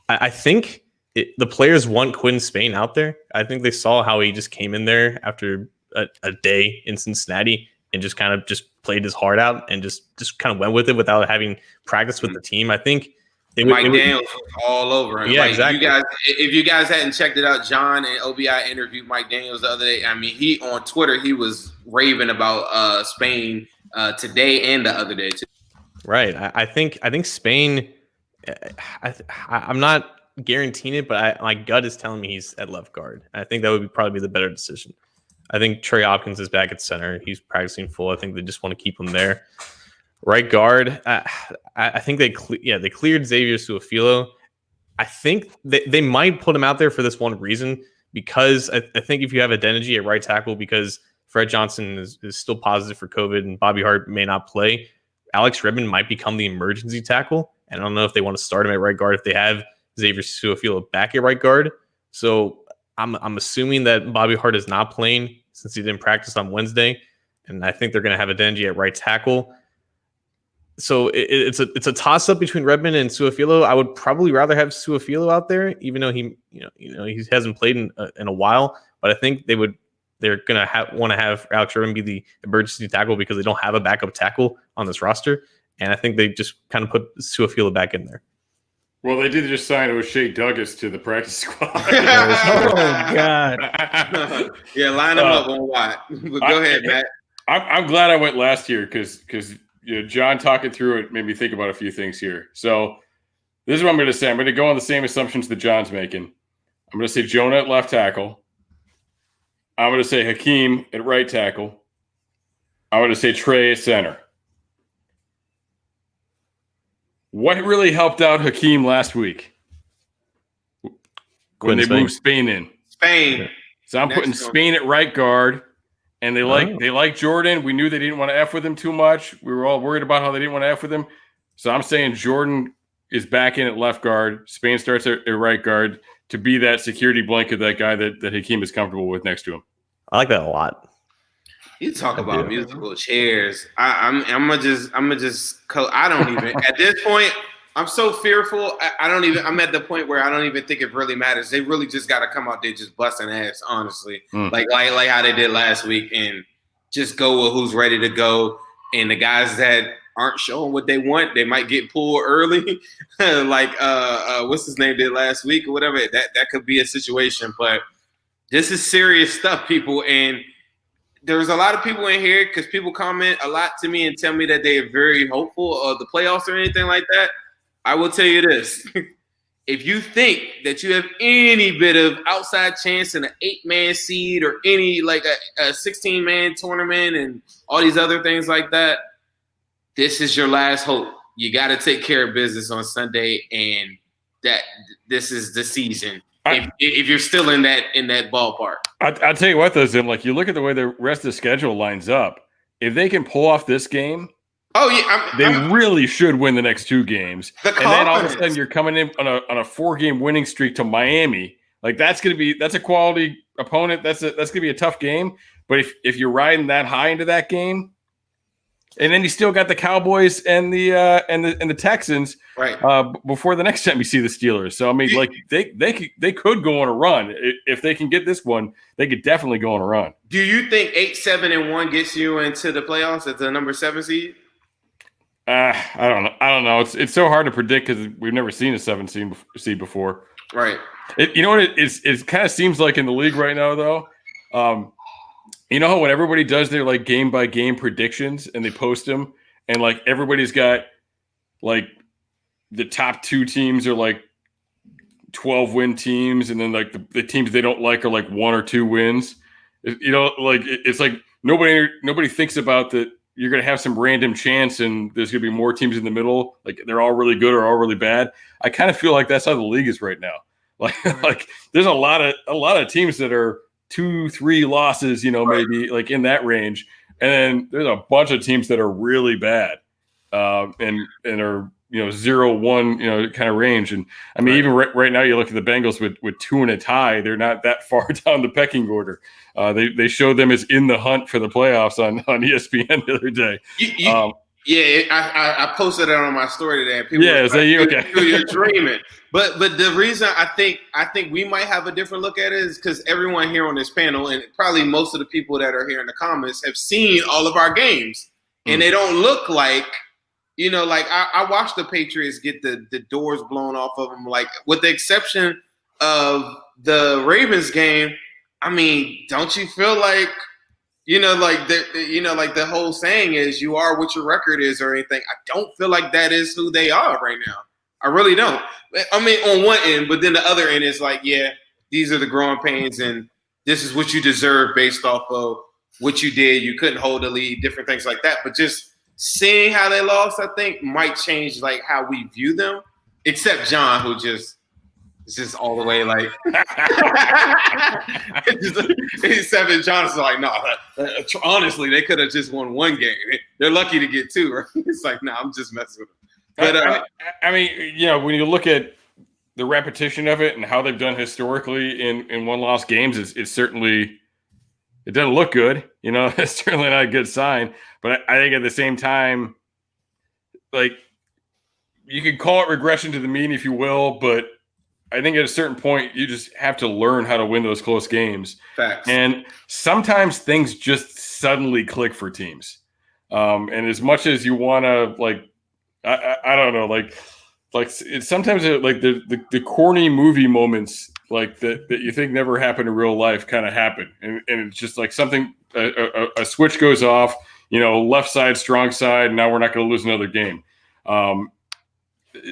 I think the players want Quinn Spain out there. I think they saw how he just came in there after a day in Cincinnati and just kind of just played his heart out and just kind of went with it without having practice with the team. I think Mike Daniels was all over him. Yeah, exactly. If you guys hadn't checked it out, John and OBI interviewed Mike Daniels the other day. I mean, he on Twitter, he was raving about Spain today and the other day too. Right. I think Spain. I'm not guaranteeing it, but my gut is telling me he's at left guard. I think that would probably be the better decision. I think Trey Hopkins is back at center. He's practicing full. I think they just want to keep him there. Right guard, I think they cleared Xavier Su'a-Filo. I think they might put him out there for this one reason, because I think if you have Adeniji at right tackle, because Fred Johnson is still positive for COVID and Bobby Hart may not play, Alex Redmond might become the emergency tackle. And I don't know if they want to start him at right guard if they have Xavier Su'a-Filo back at right guard. So I'm assuming that Bobby Hart is not playing since he didn't practice on Wednesday, and I think they're going to have Adeniji at right tackle. So it's a toss up between Redmond and Su'a-Filo. I would probably rather have Su'a-Filo out there, even though he hasn't played in a while. But I think they're gonna want to have Alex Redmond be the emergency tackle because they don't have a backup tackle on this roster, and I think they just kind of put Su'a-Filo back in there. Well, they did just sign O'Shea Douglas to the practice squad. Oh God! Yeah, line them up on what? Go ahead, Matt. I'm glad I went last year because John talking through it made me think about a few things here. So this is what I'm going to say. I'm going to go on the same assumptions that John's making. I'm going to say Jonah at left tackle. I'm going to say Hakeem at right tackle. I'm going to say Trey at center. What really helped out Hakeem last week? When they moved Spain in. Spain. So I'm putting Spain at right guard. And they like Jordan. We knew they didn't want to F with him too much. We were all worried about how they didn't want to F with him. So I'm saying Jordan is back in at left guard. Spain starts at right guard to be that security blanket, that guy that Hakeem is comfortable with next to him. I like that a lot. You talk about musical chairs. I'm gonna just I don't even at this point. I'm so fearful. I'm at the point where I don't even think it really matters. They really just got to come out there just busting ass, honestly, like how they did last week, and just go with who's ready to go. And the guys that aren't showing what they want, they might get pulled early, like what's his name did last week or whatever. That could be a situation, but this is serious stuff, people. And there's a lot of people in here because people comment a lot to me and tell me that they are very hopeful of the playoffs or anything like that. I will tell you this. If you think that you have any bit of outside chance in an 8-man seed or any like a 16-man tournament and all these other things like that, this is your last hope. You got to take care of business on Sunday, and that this is the season. If you're still in that ballpark, I'll tell you what, though, Zim, like you look at the way the rest of the schedule lines up. If they can pull off this game, they really should win the next 2 games. And then all of a sudden, you're coming in on a 4-game winning streak to Miami. Like that's a quality opponent. That's gonna be a tough game. But if you're riding that high into that game, and then you still got the Cowboys and the Texans before the next time you see the Steelers. So I mean, like they could go on a run if they can get this one. They could definitely go on a run. Do you think 8-7-1 gets you into the playoffs as the number 7 seed? I don't know. It's so hard to predict because we've never seen a 7 seed before. Right. You know what? It kind of seems like in the league right now, though. You know how when everybody does their like game by game predictions and they post them, and like everybody's got like the top 2 teams are like 12-win teams, and then like the teams they don't like are like 1 or 2 wins. You know, like it's like nobody thinks about that. You're going to have some random chance, and there's going to be more teams in the middle. Like they're all really good or all really bad. I kind of feel like that's how the league is right now. Like there's a lot of teams that are 2-3 losses, you know, maybe like in that range. And then there's a bunch of teams that are really bad and are, you know, 0-1, you know, kind of range. And I mean, even right now, you look at the Bengals with 2 and a tie, they're not that far down the pecking order. They showed them as in the hunt for the playoffs on ESPN the other day. I posted that on my story today. People is that you? Okay. You're dreaming. But the reason I think we might have a different look at it is because everyone here on this panel, and probably most of the people that are here in the comments, have seen all of our games, and they don't look like, you know, like I watched the Patriots get the doors blown off of them. Like with the exception of the Ravens game, I mean, don't you feel like, you know, like the whole saying is you are what your record is or anything. I don't feel like that is who they are right now. I really don't. I mean, on one end, but then the other end is like, yeah, these are the growing pains, and this is what you deserve based off of what you did. You couldn't hold the lead, different things like that. But just seeing how they lost, I think, might change like how we view them. Except John, who just is just all the way like. Except John's like, no. Honestly, they could have just won 1 game. They're lucky to get 2. Right? It's like, no, I'm just messing with them. But I mean, you know, when you look at the repetition of it and how they've done historically in 1-loss games, it's certainly it doesn't look good. You know, it's certainly not a good sign. But I think at the same time, like you could call it regression to the mean, if you will, but I think at a certain point you just have to learn how to win those close games. Facts. And sometimes things just suddenly click for teams. And as much as you want to like. I don't know, like it's sometimes like the corny movie moments like that you think never happen in real life kind of happen, and it's just like something a switch goes off, you know, left side, strong side. Now we're not going to lose another game.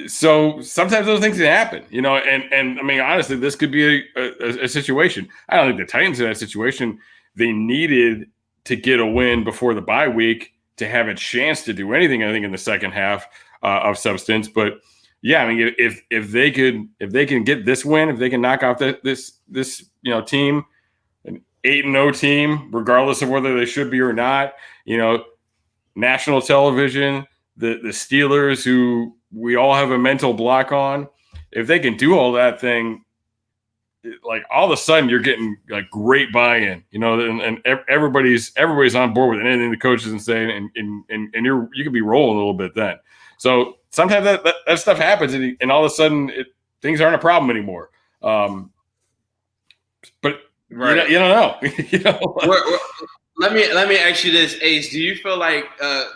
So sometimes those things can happen, you know, and I mean honestly, this could be a situation. I don't think the Titans in that situation. They needed to get a win before the bye week to have a chance to do anything, I think, in the second half of substance. But yeah, I mean, if they can get this win, if they can knock off this you know team, an 8-0 team, regardless of whether they should be or not, you know, national television, the Steelers, who we all have a mental block on, if they can do all that thing, like all of a sudden you're getting like great buy-in, and everybody's on board with anything the coach is saying, and you could be rolling a little bit then. So sometimes that stuff happens, and all of a sudden things aren't a problem anymore. But right. you don't know. Let me ask you this, Ace. Do you feel like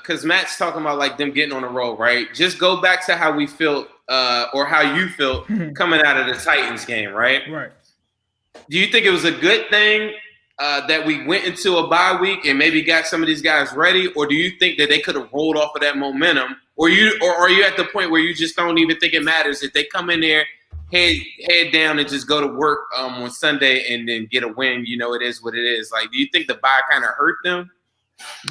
because Matt's talking about like them getting on the road, right? Just go back to how we felt or how you felt coming out of the Titans game, right? Right. Do you think it was a good thing that we went into a bye week and maybe got some of these guys ready, or do you think that they could have rolled off of that momentum, or are you at the point where you just don't even think it matters if they come in there head down and just go to work on Sunday and then get a win? It is what it is. Like, do you think the bye kind of hurt them?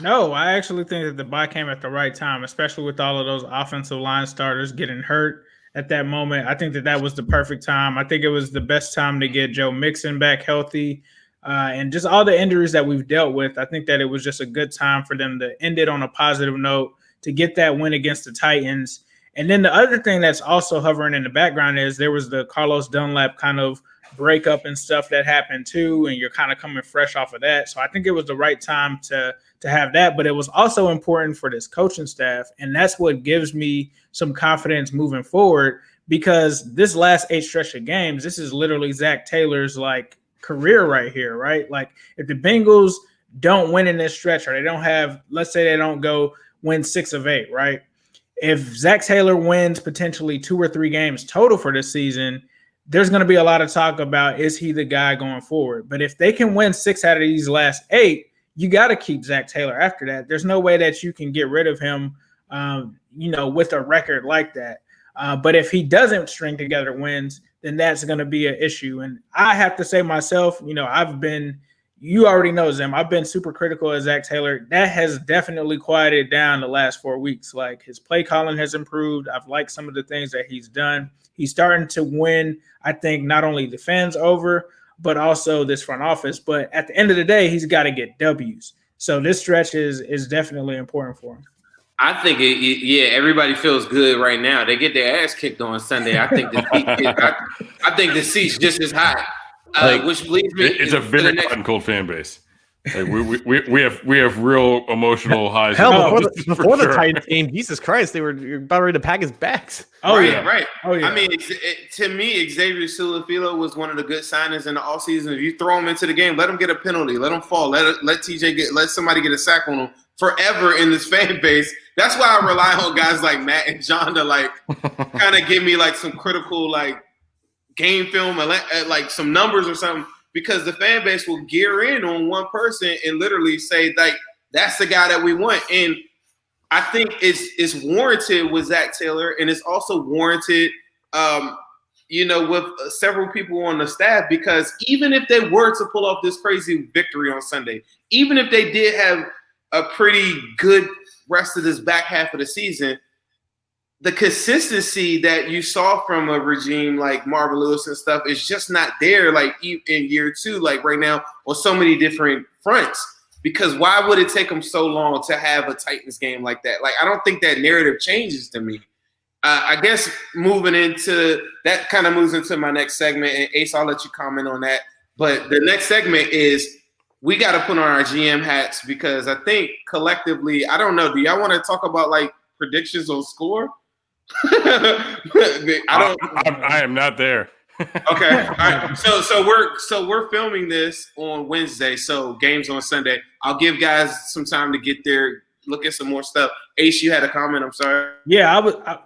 No, I actually think that the bye came at the right time, especially with all of those offensive line starters getting hurt at that moment. I think that was the perfect time. I think it was the best time to get Joe Mixon back healthy and just all the injuries that we've dealt with. I think that it was just a good time for them to end it on a positive note, to get that win against the Titans. And then the other thing that's also hovering in the background is there was the Carlos Dunlap kind of breakup and stuff that happened too, and you're kind of coming fresh off of that. So I think it was the right time to have that, but it was also important for this coaching staff, and that's what gives me some confidence moving forward, because this last 8 stretch of games, this is literally Zach Taylor's like career right here, right? Like if the Bengals don't win in this stretch, or they don't have, let's say they don't go win 6 of 8, right? If Zach Taylor wins potentially 2 or 3 games total for this season, there's going to be a lot of talk about, is he the guy going forward? But if they can win 6 out of these last 8, you got to keep Zach Taylor after that. There's no way that you can get rid of him, with a record like that. But if he doesn't string together wins, then that's going to be an issue. And I have to say myself, you already know, Zim, I've been super critical of Zach Taylor. That has definitely quieted down the last 4 weeks. Like his play calling has improved. I've liked some of the things that he's done. He's starting to win, I think, not only the fans over, but also this front office. But at the end of the day, he's got to get W's. So this stretch is definitely important for him. I think everybody feels good right now. They get their ass kicked on Sunday. I think I think the seat's just as hot. Which leads me. It's a very hot and cold fan base. Like we have real emotional highs. Hell, before the Titans game, Jesus Christ, you're about ready to pack his bags. Oh right, yeah, right. Oh yeah. I mean, to me, Xavier Su'a-Filo was one of the good signings in the offseason. If you throw him into the game, let him get a penalty, let him fall, let somebody get a sack on him forever in this fan base. That's why I rely on guys like Matt and John to like kind of give me like some critical like game film or like some numbers or something. Because the fan base will gear in on one person and literally say, like, that's the guy that we want. And I think it's warranted with Zach Taylor, and it's also warranted, with several people on the staff, because even if they were to pull off this crazy victory on Sunday, even if they did have a pretty good rest of this back half of the season, the consistency that you saw from a regime like Marvin Lewis and stuff is just not there, like in year 2, like right now on so many different fronts. Because why would it take them so long to have a Titans game like that? Like, I don't think that narrative changes to me. I guess moving into that kind of moves into my next segment, and Ace, I'll let you comment on that. But the next segment is we got to put on our GM hats, because I think collectively, I don't know, do y'all want to talk about like predictions on score? I am not there. Okay. All right. So we're filming this on Wednesday. So games on Sunday. I'll give guys some time to get there, look at some more stuff. Ace, you had a comment. I'm sorry. Yeah,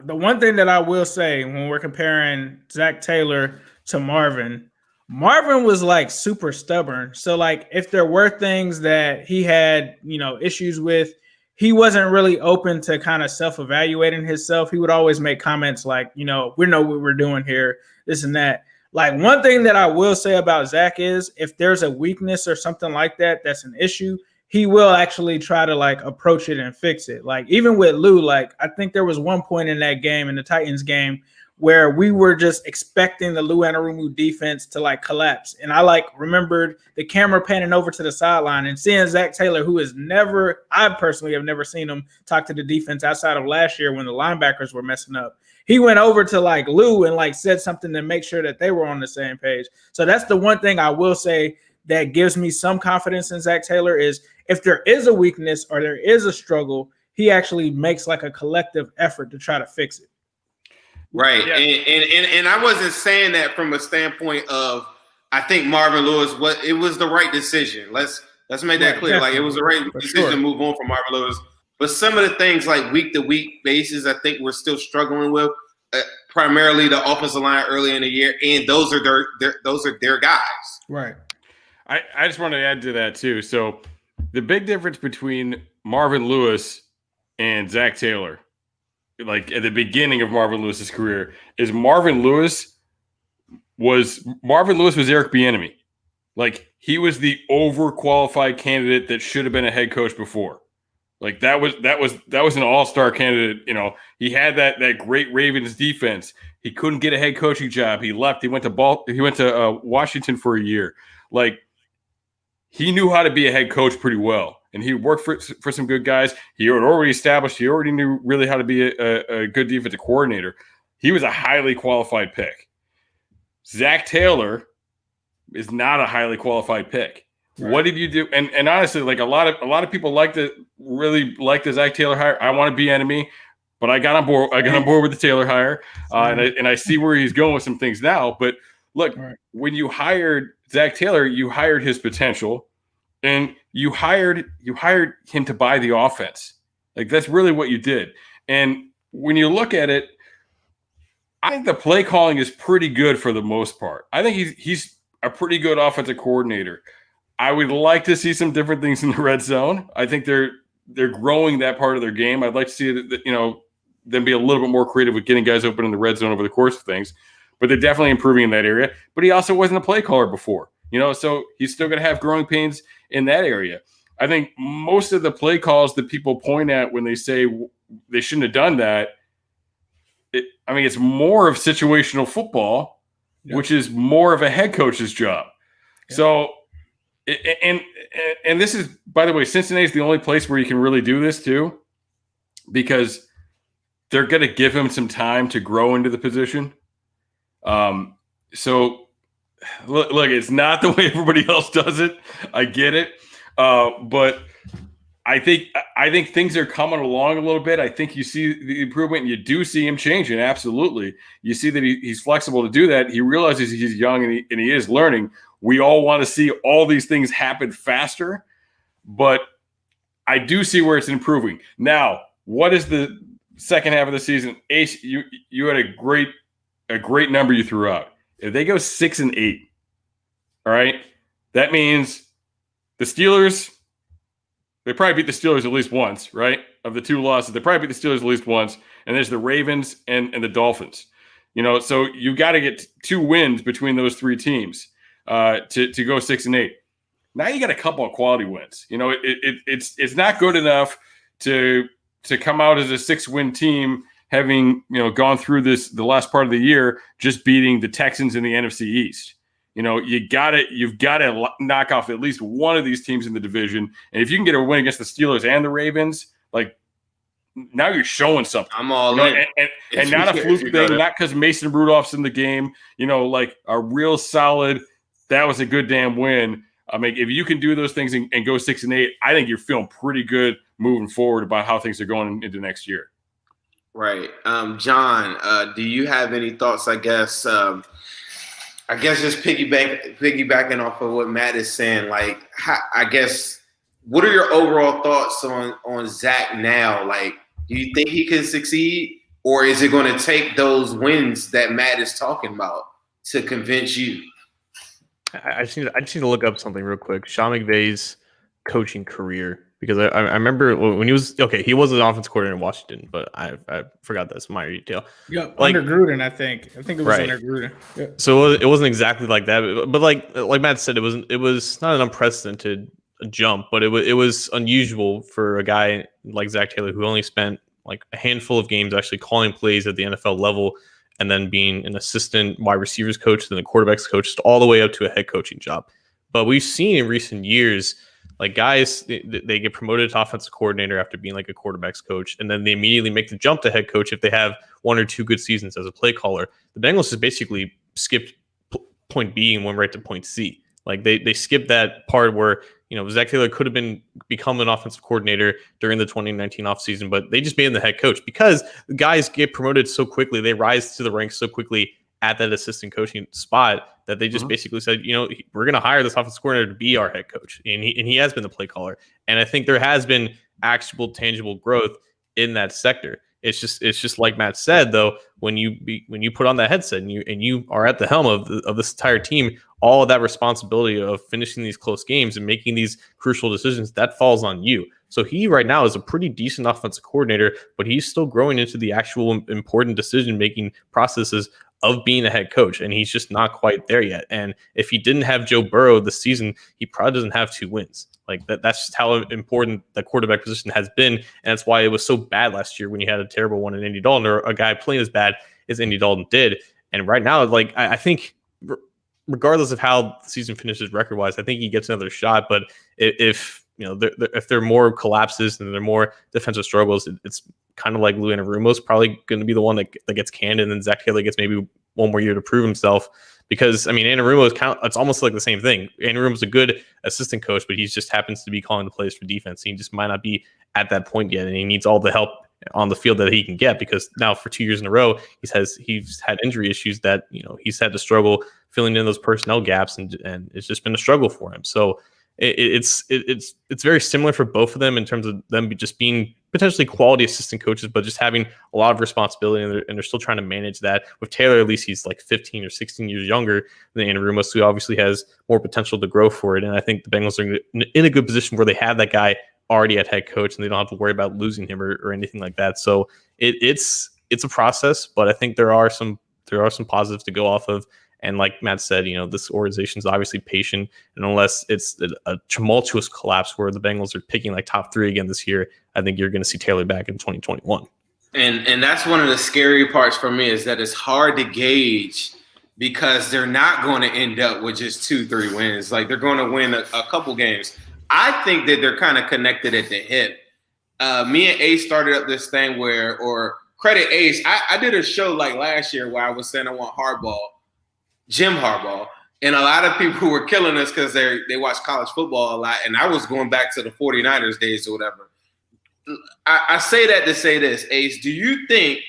the one thing that I will say when we're comparing Zach Taylor to Marvin was like super stubborn. So like if there were things that he had, issues with, he wasn't really open to kind of self-evaluating himself. He would always make comments like, we know what we're doing here, this and that. Like one thing that I will say about Zach is if there's a weakness or something like that, that's an issue, he will actually try to like approach it and fix it. Like even with Lou, like I think there was one point in that game, in the Titans game, where we were just expecting the Lou Anarumo defense to like collapse. And I like remembered the camera panning over to the sideline and seeing Zach Taylor, who is never, I personally have never seen him talk to the defense outside of last year when the linebackers were messing up. He went over to like Lou and like said something to make sure that they were on the same page. So that's the one thing I will say that gives me some confidence in Zach Taylor is if there is a weakness or there is a struggle, he actually makes like a collective effort to try to fix it. Right. Yeah. And I wasn't saying that from a standpoint of I think Marvin Lewis it was the right decision. Let's make that clear. Like it was the right decision to move on from Marvin Lewis. But some of the things like week to week basis, I think we're still struggling with primarily the offensive line early in the year, and those are their guys. Right. I just want to add to that too. So the big difference between Marvin Lewis and Zach Taylor, like at the beginning of Marvin Lewis's career, is Marvin Lewis was Eric Bieniemy. Like he was the overqualified candidate that should have been a head coach before. Like that was an all-star candidate. You know, he had that great Ravens defense. He couldn't get a head coaching job. He left. He went to Washington for a year. Like he knew how to be a head coach pretty well. And he worked for some good guys. He had already established. He already knew really how to be a good defensive coordinator. He was a highly qualified pick. Zach Taylor is not a highly qualified pick. Right. What did you do? And honestly, like a lot of people really like the Zach Taylor hire. I want to be enemy, but I got on board. I got on board with the Taylor hire, and I see where he's going with some things now. But look, when you hired Zach Taylor, you hired his potential. And you hired him to buy the offense. Like that's really what you did. And when you look at it, I think the play calling is pretty good for the most part. I think he's a pretty good offensive coordinator. I would like to see some different things in the red zone. I think they're growing that part of their game. I'd like to see them be a little bit more creative with getting guys open in the red zone over the course of things. But they're definitely improving in that area. But he also wasn't a play caller before. So he's still going to have growing pains in that area. I think most of the play calls that people point at when they say they shouldn't have done that, it's more of situational football, which is more of a head coach's job. Yeah. So, and this is, by the way, Cincinnati is the only place where you can really do this too, because they're going to give him some time to grow into the position. So, Look, it's not the way everybody else does it. I get it, but I think things are coming along a little bit. I think you see the improvement, and you do see him changing. Absolutely, you see that he's flexible to do that. He realizes he's young and he is learning. We all want to see all these things happen faster, but I do see where it's improving. Now, what is the second half of the season? Ace, you had a great number you threw out. If they go 6-8, all right, that means the Steelers, they probably beat the Steelers at least once, right? Of the two losses, they probably beat the Steelers at least once. And there's the Ravens and the Dolphins. So you've got to get 2 wins between those 3 teams to go 6-8. Now you got a couple of quality wins. It's not good enough to come out as a 6-win team, having gone through the last part of the year, just beating the Texans in the NFC East. You've got to knock off at least one of these teams in the division. And if you can get a win against the Steelers and the Ravens, like now you're showing something. I'm all in. And not a fluke thing, not because Mason Rudolph's in the game, like a real solid, that was a good damn win. If you can do those things and go 6-8, I think you're feeling pretty good moving forward about how things are going into next year. Right. John, do you have any thoughts, I guess just piggybacking off of what Matt is saying, like, what are your overall thoughts on Zach now? Like, do you think he can succeed, or is it going to take those wins that Matt is talking about to convince you? I just need to look up something real quick. Sean McVay's coaching career. Because I remember when he was he was an offensive coordinator in Washington, but I forgot that's minor detail. Yeah, under Gruden, I think it was right. Under Gruden. Yeah. So it wasn't exactly like that, but like Matt said, it was not an unprecedented jump, but it was unusual for a guy like Zach Taylor who only spent like a handful of games actually calling plays at the NFL level and then being an assistant wide receivers coach, then the quarterbacks coach, all the way up to a head coaching job. But we've seen in recent years, like guys, they get promoted to offensive coordinator after being like a quarterbacks coach, and then they immediately make the jump to head coach if they have 1 or 2 good seasons as a play caller. The Bengals just basically skipped point B and went right to point C. Like they skipped that part where, Zach Taylor could have become an offensive coordinator during the 2019 offseason, but they just made him the head coach because the guys get promoted so quickly. They rise to the ranks so quickly at that assistant coaching spot that they just basically said, we're going to hire this offensive coordinator to be our head coach. And he has been the play caller. And I think there has been actual tangible growth in that sector. It's just like Matt said, though, when you put on that headset and you are at the helm of this entire team, all of that responsibility of finishing these close games and making these crucial decisions, that falls on you. So he right now is a pretty decent offensive coordinator, but he's still growing into the actual important decision-making processes of being a head coach, and he's just not quite there yet. And if he didn't have Joe Burrow this season, he probably doesn't have 2 wins. Like that's just how important the quarterback position has been, and that's why it was so bad last year when you had a terrible one in Andy Dalton, or a guy playing as bad as Andy Dalton did. And right now, like I think, regardless of how the season finishes record-wise, I think he gets another shot. But if there are more collapses and there are more defensive struggles, it's kind of like Lou Anarumo's probably going to be the one that gets canned, and then Zach Taylor gets maybe 1 more year to prove himself. Because, Anarumo it's almost like the same thing. Anarumo's a good assistant coach, but he just happens to be calling the plays for defense. He just might not be at that point yet, and he needs all the help on the field that he can get, because now for 2 years in a row, he's had injury issues that, he's had to struggle filling in those personnel gaps, and it's just been a struggle for him. So it's very similar for both of them in terms of them just being potentially quality assistant coaches, but just having a lot of responsibility, and they're still trying to manage that. With Taylor, at least he's like 15 or 16 years younger than Anarumo, so he obviously has more potential to grow for it. And I think the Bengals are in a good position where they have that guy already at head coach, and they don't have to worry about losing him or anything like that. So it's a process, but I think there are some positives to go off of. And like Matt said, this organization is obviously patient, and unless it's a tumultuous collapse where the Bengals are picking like top 3 again this year, I think you're going to see Taylor back in 2021. And that's one of the scary parts for me, is that it's hard to gauge, because they're not going to end up with just 2-3 wins. Like, they're going to win a couple games. I think that they're kind of connected at the hip. Me and Ace started up this thing or credit Ace. I did a show like last year where I was saying I want Jim Harbaugh, and a lot of people were killing us because they watch college football a lot, and I was going back to the 49ers days or whatever. I say that to say this, Ace, do you think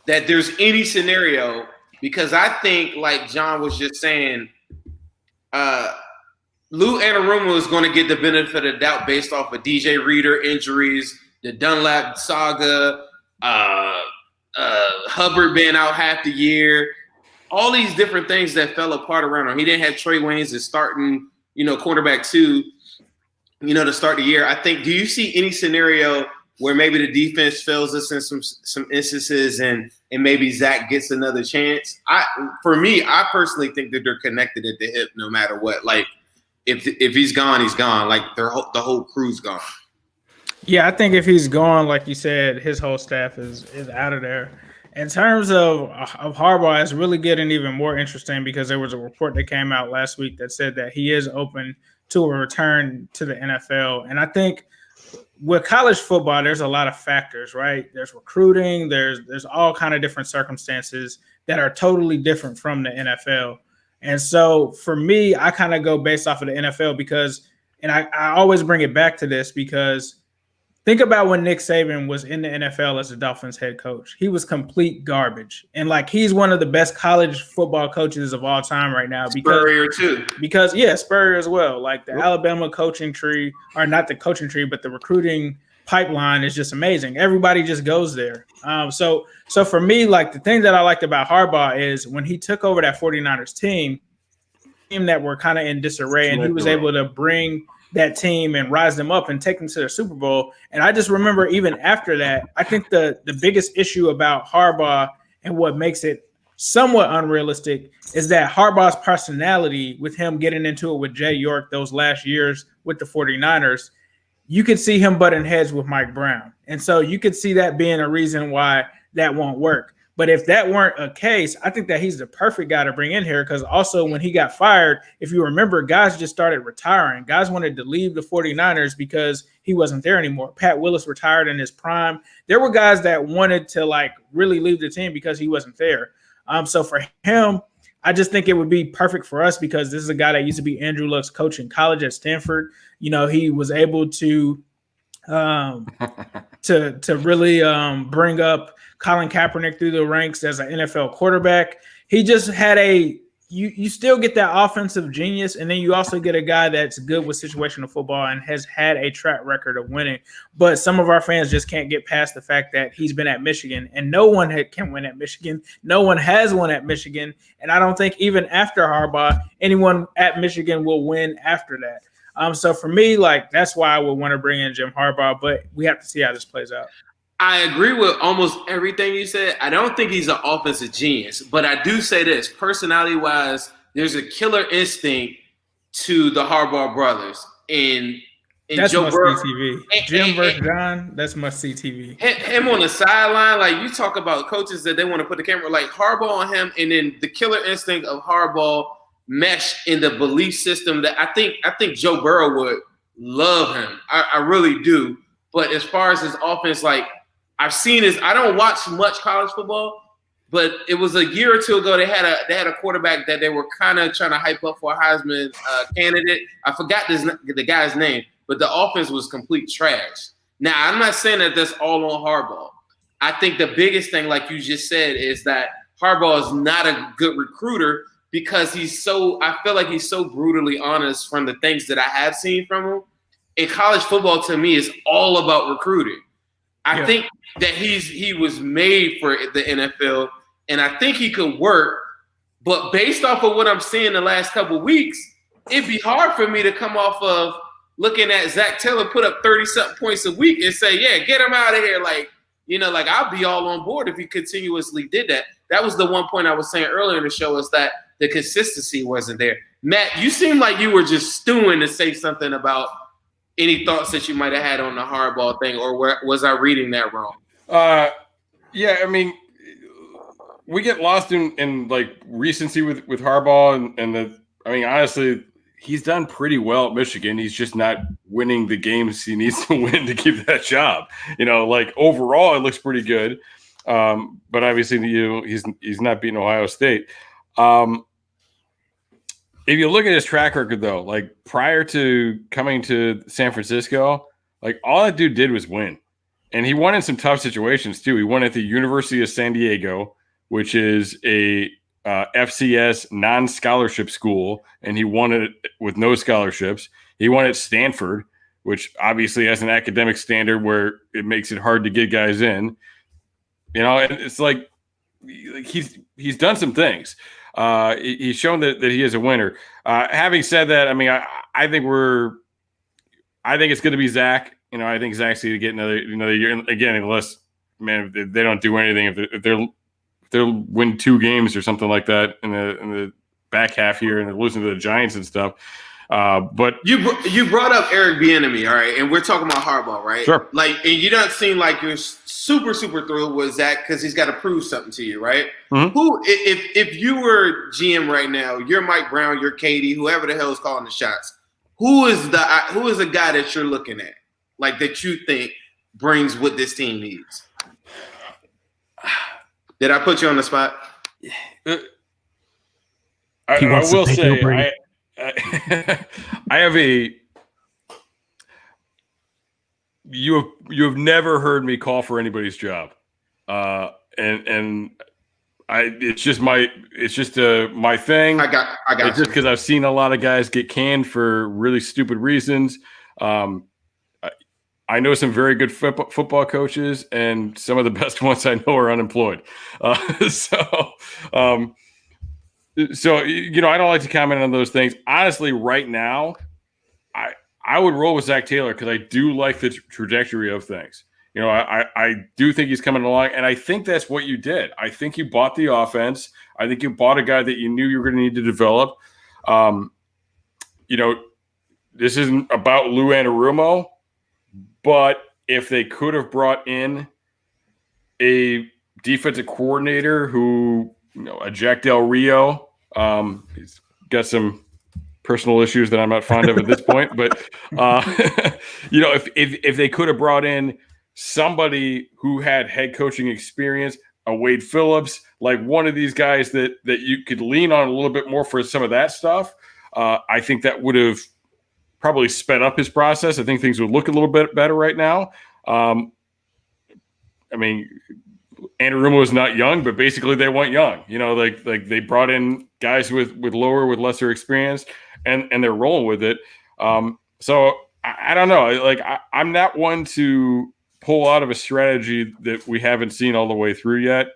that there's any scenario, because I think, like John was just saying, Lou Anarumo is going to get the benefit of the doubt based off of DJ Reader injuries, the Dunlap saga, Hubbard being out half the year, all these different things that fell apart around him. He didn't have Trey Waynes as starting, quarterback 2, to start the year. I think, do you see any scenario where maybe the defense fails us in some instances, and maybe Zach gets another chance? For me, I personally think that they're connected at the hip no matter what. Like, if he's gone, he's gone. Like, the whole crew's gone. Yeah, I think if he's gone, like you said, his whole staff is out of there. In terms of Harbaugh, it's really getting even more interesting, because there was a report that came out last week that said that he is open to a return to the NFL. And I think with college football, there's a lot of factors, right? There's recruiting, there's all kind of different circumstances that are totally different from the NFL. And so for me, I kind of go based off of the NFL, because, and I always bring it back to this, because think about when Nick Saban was in the NFL as the Dolphins head coach. He was complete garbage. And he's one of the best college football coaches of all time right now. Spurrier too. Spurrier as well. Like, the Alabama coaching tree, or not the coaching tree, but the recruiting pipeline is just amazing. Everybody just goes there. So for me, like, the thing that I liked about Harbaugh is when he took over that 49ers team that were kind of in disarray, and he was able to bring that team and rise them up and take them to the Super Bowl. And I just remember, even after that, I think the biggest issue about Harbaugh and what makes it somewhat unrealistic is that Harbaugh's personality, with him getting into it with Jay York those last years with the 49ers, you could see him butting heads with Mike Brown. And so you could see that being a reason why that won't work. But if that weren't a case, I think that he's the perfect guy to bring in here because also when he got fired, if you remember, guys just started retiring. Guys wanted to leave the 49ers because he wasn't there anymore. Pat Willis retired in his prime. There were guys that wanted to like really leave the team because he wasn't there. So for him, I just think it would be perfect for us because this is a guy that used to be Andrew Luck's coach in college at Stanford. You know, he was able to really bring up Colin Kaepernick through the ranks as an NFL quarterback. He just had you still get that offensive genius, and then you also get a guy that's good with situational football and has had a track record of winning. But some of our fans just can't get past the fact that he's been at Michigan, and no one can win at Michigan. No one has won at Michigan, and I don't think even after Harbaugh, anyone at Michigan will win after that. So for me, like that's why I would want to bring in Jim Harbaugh, but we have to see how this plays out. I agree with almost everything you said. I don't think he's an offensive genius, but I do say this, personality-wise, there's a killer instinct to the Harbaugh brothers. And that's Joe must Burrow, see TV. Jim versus John, that's must see TV. Him on the sideline, like you talk about coaches that they want to put the camera, like Harbaugh on him, and then the killer instinct of Harbaugh mesh in the belief system that I think Joe Burrow would love him. I really do. But as far as his offense, like I've seen his, I don't watch much college football, but it was a year or two ago they had a quarterback that they were kind of trying to hype up for a Heisman candidate. I forgot the guy's name, but the offense was complete trash. Now I'm not saying that that's all on Harbaugh. I think the biggest thing, like you just said, is that Harbaugh is not a good recruiter because I feel like he's so brutally honest from the things that I have seen from him. In college football, to me, is all about recruiting. I think that he was made for the NFL, and I think he could work. But based off of what I'm seeing the last couple of weeks, it'd be hard for me to come off of looking at Zach Taylor put up 30-something points a week and say, yeah, get him out of here. Like, you know, like I'll be all on board if he continuously did that. That was the one point I was saying earlier in the show is that the consistency wasn't there. Matt, you seem like you were just stewing to say something about any thoughts that you might have had on the Harbaugh thing, or was I reading that wrong? Yeah, I mean, we get lost in like recency with Harbaugh and honestly, he's done pretty well at Michigan. He's just not winning the games he needs to win to keep that job. You know, like overall, it looks pretty good, but obviously, he's not beating Ohio State. If you look at his track record, though, like prior to coming to San Francisco, like all that dude did was win. And he won in some tough situations, too. He won at the University of San Diego, which is a FCS non-scholarship school, and he won it with no scholarships. He won at Stanford, which obviously has an academic standard where it makes it hard to get guys in. You know, and it's like he's done some things. He's shown that he is a winner. Having said that, I mean, I think it's going to be Zach. You know, I think Zach's going to get another year again, unless if they don't do anything. If they'll win 2 games or something like that in the back half here, and they're losing to the Giants and stuff. But you brought up Eric Bieniemy, all right, and we're talking about Harbaugh, right? Sure. Like, and you don't seem like you're super thrilled with Zach because he's got to prove something to you, right? Mm-hmm. Who, if you were GM right now, you're Mike Brown, you're Katie, whoever the hell is calling the shots. Who is the guy that you're looking at, like that you think brings what this team needs? Did I put you on the spot? I will say I have you have never heard me call for anybody's job, and it's just my thing. I got it's just because I've seen a lot of guys get canned for really stupid reasons. I know some very good football coaches, and some of the best ones I know are unemployed. So you know, I don't like to comment on those things. Honestly, right now, I would roll with Zach Taylor because I do like the trajectory of things. You know, I do think he's coming along, and I think that's what you did. I think you bought the offense. I think you bought a guy that you knew you were going to need to develop. You know, this isn't about Lou Anarumo, but if they could have brought in a defensive coordinator who, a Jack Del Rio. He's got some personal issues that I'm not fond of at this point, but if they could have brought in somebody who had head coaching experience, a Wade Phillips, like one of these guys that you could lean on a little bit more for some of that stuff, I think that would have probably sped up his process. I think things would look a little bit better right now. Andrew Rumo is not young, but basically they went young. Like they brought in guys with lesser experience, and they're rolling with it. So I don't know. Like I'm not one to pull out of a strategy that we haven't seen all the way through yet.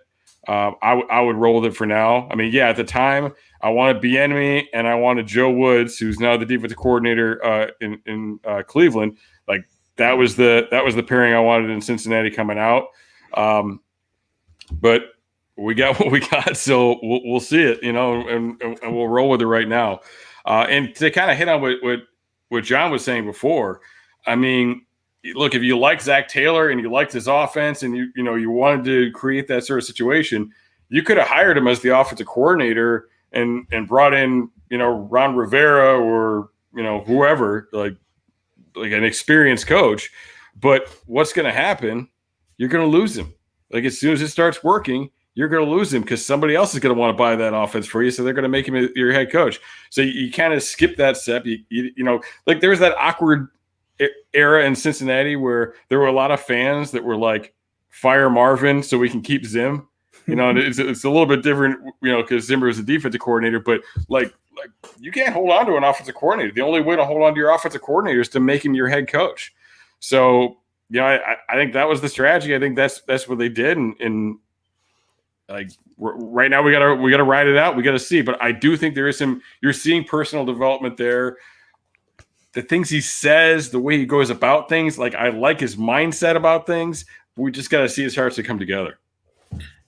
I would roll with it for now. At the time I wanted Bieniemy and I wanted Joe Woods, who's now the defensive coordinator in Cleveland. Like that was the pairing I wanted in Cincinnati coming out. But we got what we got, so we'll see it, and we'll roll with it right now. And to kind of hit on what John was saying before, look, if you like Zach Taylor and you liked his offense and you wanted to create that sort of situation, you could have hired him as the offensive coordinator and brought in Ron Rivera or whoever, like an experienced coach. But what's going to happen? You're going to lose him. Like as soon as it starts working, you're going to lose him because somebody else is going to want to buy that offense for you. So they're going to make him your head coach. So you kind of skip that step. Like there was that awkward era in Cincinnati where there were a lot of fans that were like, fire Marvin so we can keep Zim. And it's a little bit different, because Zimmer is a defensive coordinator, but like you can't hold on to an offensive coordinator. The only way to hold on to your offensive coordinator is to make him your head coach. So, I think that was the strategy. I think that's what they did. And like right now we gotta ride it out. We gotta see. But I do think there is you're seeing personal development there. The things he says, the way he goes about things, like I like his mindset about things. We just gotta see his hearts to come together.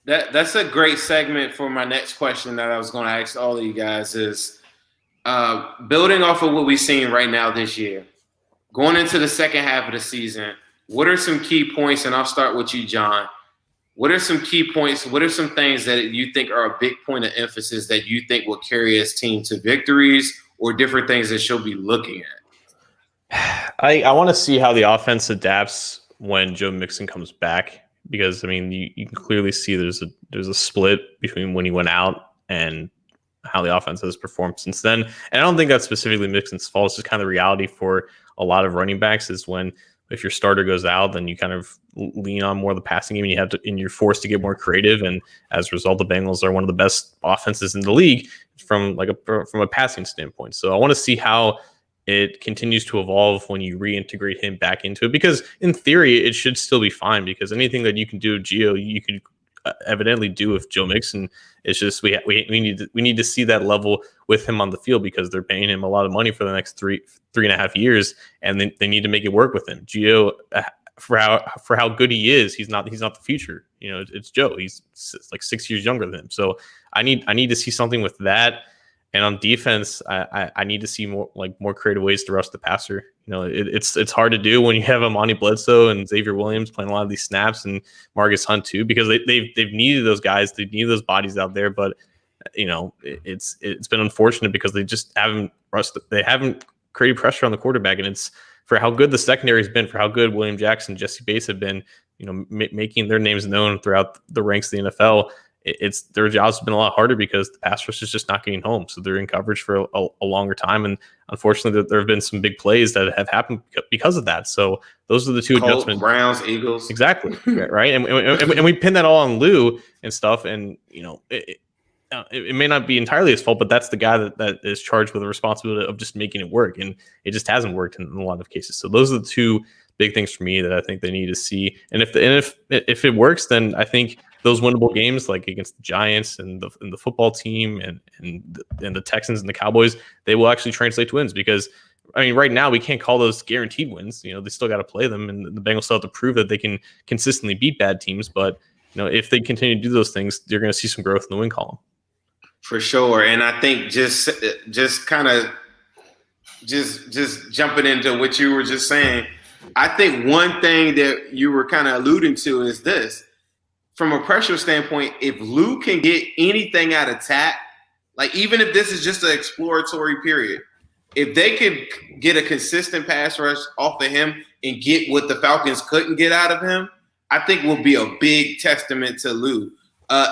That's a great segment for my next question that I was going to ask all of you guys is building off of what we've seen right now this year, going into the second half of the season. What are some key points? And I'll start with you, John. What are some key points? What are some things that you think are a big point of emphasis that you think will carry his team to victories or different things that she'll be looking at? I want to see how the offense adapts when Joe Mixon comes back, because you can clearly see there's a split between when he went out and how the offense has performed since then. And I don't think that's specifically Mixon's fault. It's just kind of the reality for a lot of running backs is when if your starter goes out, then you kind of lean on more of the passing game and you're forced to get more creative. And as a result, the Bengals are one of the best offenses in the league from a passing standpoint. So I want to see how it continues to evolve when you reintegrate him back into it, because in theory, it should still be fine, because anything that you can do with Gio, you could evidently do with Joe Mixon. It's just we need to see that level with him on the field, because they're paying him a lot of money for the next 3.5 years, and they need to make it work with him. Gio, for how good he is, he's not the future. It's Joe. He's like 6 years younger than him. So I need to see something with that. And on defense, I need to see more creative ways to rush the passer. It's hard to do when you have Amani Bledsoe and Xavier Williams playing a lot of these snaps, and Marcus Hunt too, because they've needed those guys, they've needed those bodies out there. But it's been unfortunate because they just haven't created pressure on the quarterback, and it's for how good the secondary has been, for how good William Jackson, Jesse Bates have been, making their names known throughout the ranks of the NFL. Their jobs have been a lot harder because the pass rush is just not getting home. So they're in coverage for a longer time. And unfortunately, there have been some big plays that have happened because of that. So those are the two adjustments. Browns, Eagles. Exactly. Right. And we pin that all on Lou and stuff. And, it may not be entirely his fault, but that's the guy that is charged with the responsibility of just making it work. And it just hasn't worked in a lot of cases. So those are the two big things for me that I think they need to see. And if it works, then I think those winnable games, like against the Giants and the football team and the Texans and the Cowboys, they will actually translate to wins, because right now we can't call those guaranteed wins. They still got to play them, and the Bengals still have to prove that they can consistently beat bad teams. But if they continue to do those things, you're going to see some growth in the win column. For sure. And I think just jumping into what you were just saying, I think one thing that you were kind of alluding to is this. from a pressure standpoint, if Lou can get anything out of Tack, like even if this is just an exploratory period, if they could get a consistent pass rush off of him and get what the Falcons couldn't get out of him, I think will be a big testament to Lou.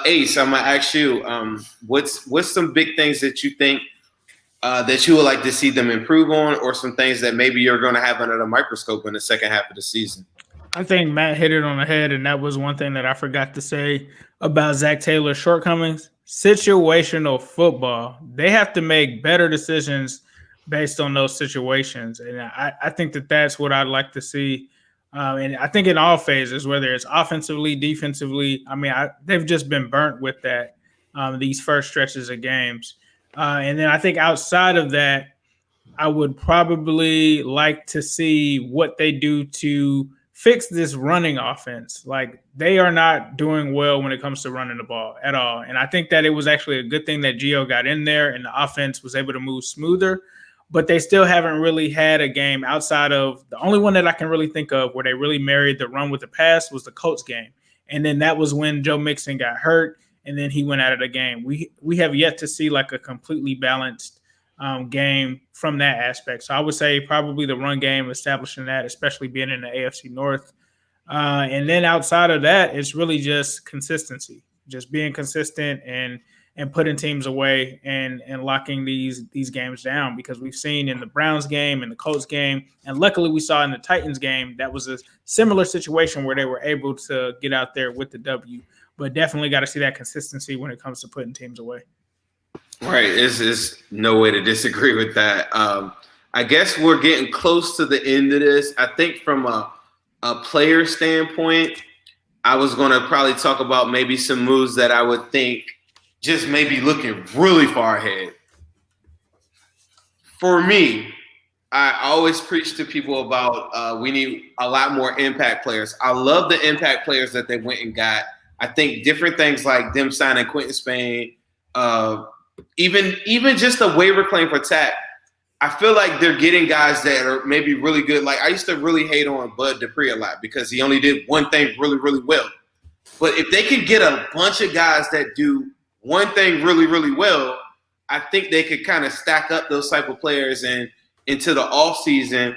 Ace, I'm gonna ask you, what's some big things that you think that you would like to see them improve on, or some things that maybe you're going to have under the microscope in the second half of the season? I think Matt hit it on the head, and that was one thing that I forgot to say about Zach Taylor's shortcomings. Situational football. They have to make better decisions based on those situations, and I think that's what I'd like to see. And I think in all phases, whether it's offensively, defensively, I mean, they've just been burnt with that these first stretches of games. And then I think outside of that, I would probably like to see what they do to fix this running offense. Like, they are not doing well when it comes to running the ball at all. And I think that it was actually a good thing that Gio got in there and the offense was able to move smoother. But they still haven't really had a game outside of the only one that I can really think of where they really married the run with the pass was the Colts game. And then that was when Joe Mixon got hurt, and then he went out of the game. We have yet to see like a completely balanced game from that aspect. So I would say probably the run game, establishing that, especially being in the AFC North. And then outside of that, it's really just consistency, just being consistent and putting teams away and locking these games down, because we've seen in the Browns game and the Colts game, and luckily we saw in the Titans game, that was a similar situation where they were able to get out there with the W. But definitely got to see that consistency when it comes to putting teams away. Right. It's no way to disagree with that. I guess we're getting close to the end of this. I think from a player standpoint, I was going to probably talk about maybe some moves that I would think just maybe looking really far ahead. For me, I always preach to people about we need a lot more impact players. I love the impact players that they went and got. I think different things like them signing Quentin Spain, even just a waiver claim for Tack. I feel like they're getting guys that are maybe really good. Like, I used to really hate on Bud Dupree a lot because he only did one thing really, really well. But if they could get a bunch of guys that do one thing really, really well, I think they could kind of stack up those type of players and into the offseason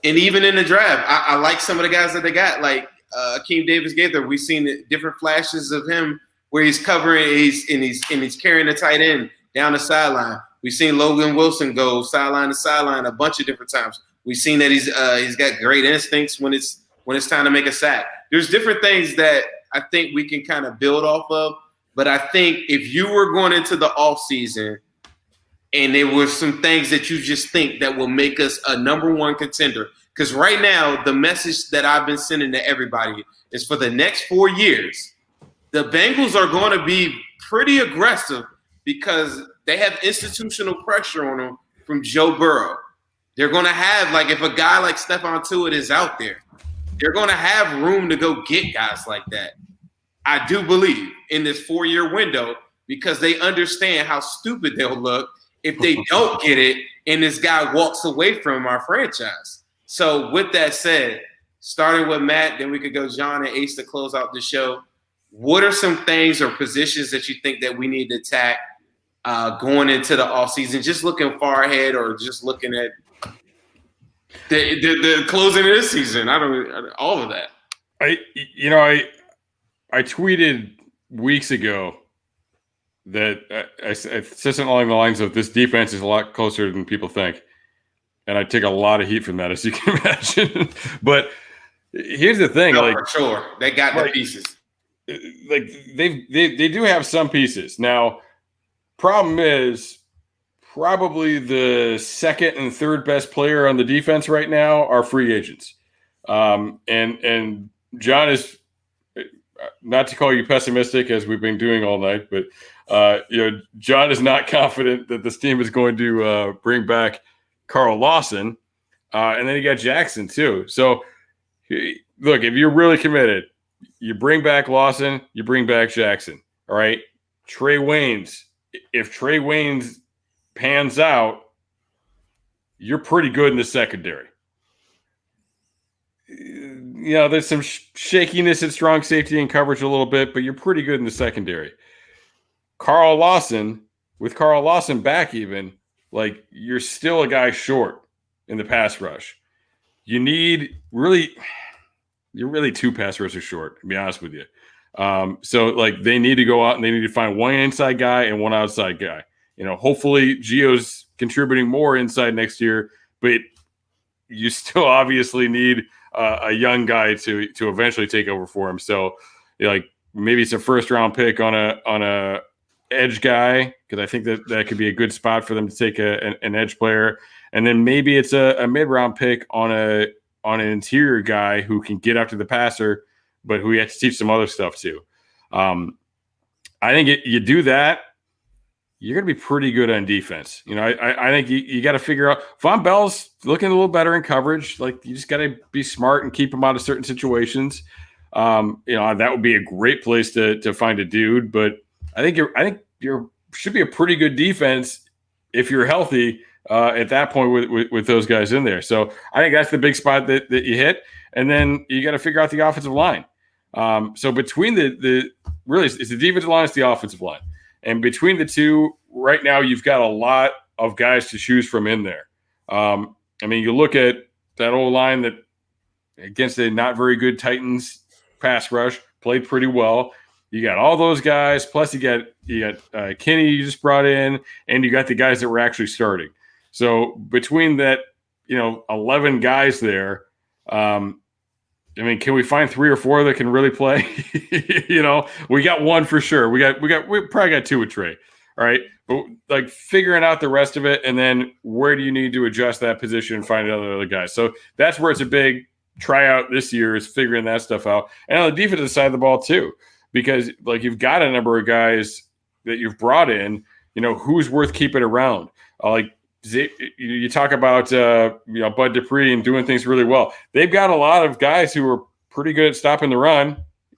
and even in the draft. I like some of the guys that they got, like Akeem Davis-Gaither. We've seen different flashes of him where he's covering, he's carrying the tight end down the sideline. We've seen Logan Wilson go sideline to sideline a bunch of different times. We've seen that he's got great instincts when it's time to make a sack. There's different things that I think we can kind of build off of. But I think if you were going into the offseason and there were some things that you just think that will make us a number one contender, because right now the message that I've been sending to everybody is for the next 4 years, the Bengals are going to be pretty aggressive because they have institutional pressure on them from Joe Burrow. They're going to have, like, if a guy like Stephon Tuitt is out there, they're going to have room to go get guys like that. I do believe in this 4-year window because they understand how stupid they'll look if they don't get it and this guy walks away from our franchise. So with that said, starting with Matt, then we could go John and Ace to close out the show. What are some things or positions that you think that we need to attack going into the offseason, just looking far ahead or just looking at the closing of this season? All of that. I tweeted weeks ago that I said something along the lines of this defense is a lot closer than people think. And I take a lot of heat from that, as you can imagine. But here's the thing. For sure. They got the pieces. Like they do have some pieces. Now, problem is probably the second and third best player on the defense right now are free agents. And John is, not to call you pessimistic as we've been doing all night, but John is not confident that this team is going to bring back Carl Lawson, and then you got Jackson too. So look, if you're really committed, you bring back Lawson, you bring back Jackson. All right, Trey Waynes. If Trey Waynes pans out, you're pretty good in the secondary. there's some shakiness at strong safety and coverage a little bit, but you're pretty good in the secondary. With Carl Lawson back even, like, you're still a guy short in the pass rush. You're really two pass rushers short, to be honest with you. So like they need to go out and they need to find one inside guy and one outside guy. Hopefully Gio's contributing more inside next year, but you still obviously need a young guy to eventually take over for him. So like maybe it's a first round pick on a edge guy, because I think that could be a good spot for them to take an edge player, and then maybe it's a mid round pick on an interior guy who can get after the passer, but who you have to teach some other stuff to. I think you do that, you're going to be pretty good on defense. I think you got to figure out. Von Bell's looking a little better in coverage. Like, you just got to be smart and keep him out of certain situations. That would be a great place to find a dude. But I think you should be a pretty good defense if you're healthy at that point with those guys in there. So I think that's the big spot that you hit. And then you got to figure out the offensive line. So between really it's the defensive line, it's the offensive line. And between the two, right now, you've got a lot of guys to choose from in there. You look at that old line that against a not very good Titans pass rush played pretty well. You got all those guys, plus you got Kenny you just brought in, and you got the guys that were actually starting. So between that, 11 guys there, can we find 3 or 4 that can really play? We got one for sure. We probably got 2 with Trey. All right. But like figuring out the rest of it, and then where do you need to adjust that position and find other guys? So that's where it's a big tryout this year, is figuring that stuff out. And on the defensive side of the ball too, because like you've got a number of guys that you've brought in, who's worth keeping around. You talk about Bud Dupree and doing things really well. They've got a lot of guys who are pretty good at stopping the run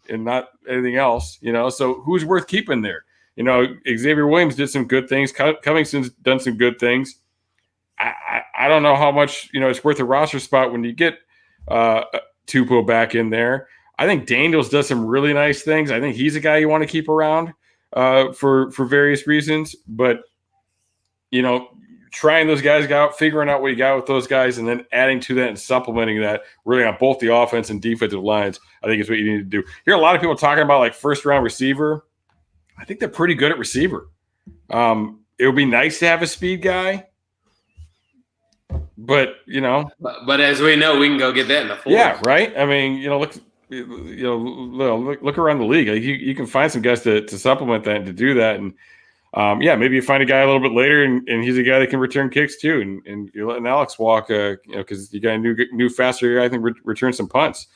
and not anything else. So who's worth keeping there? Xavier Williams did some good things. Covington's done some good things. I don't know how much it's worth a roster spot when you get Tupou back in there. I think Daniels does some really nice things. I think he's a guy you want to keep around for various reasons. But trying those guys out, figuring out what you got with those guys, and then adding to that and supplementing that really on both the offense and defensive lines, I think is what you need to do. Hear a lot of people talking about like first-round receiver. I think they're pretty good at receiver. It would be nice to have a speed guy, but But as we know, we can go get that in the fourth. Yeah, right. Look around the league. Like you can find some guys to supplement that and to do that, and maybe you find a guy a little bit later, and he's a guy that can return kicks too, and you're letting Alex walk, because you got a new faster guy, I think, return some punts.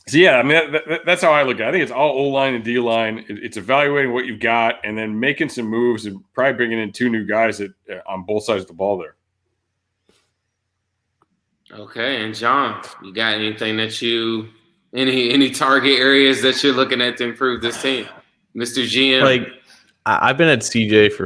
That's how I look at it. I think it's all O-line and D-line. It's evaluating what you've got and then making some moves and probably bringing in 2 new guys on both sides of the ball there. Okay, and John, you got anything that any target areas that you're looking at to improve this team, Mr. GM? Like, I've been at CJ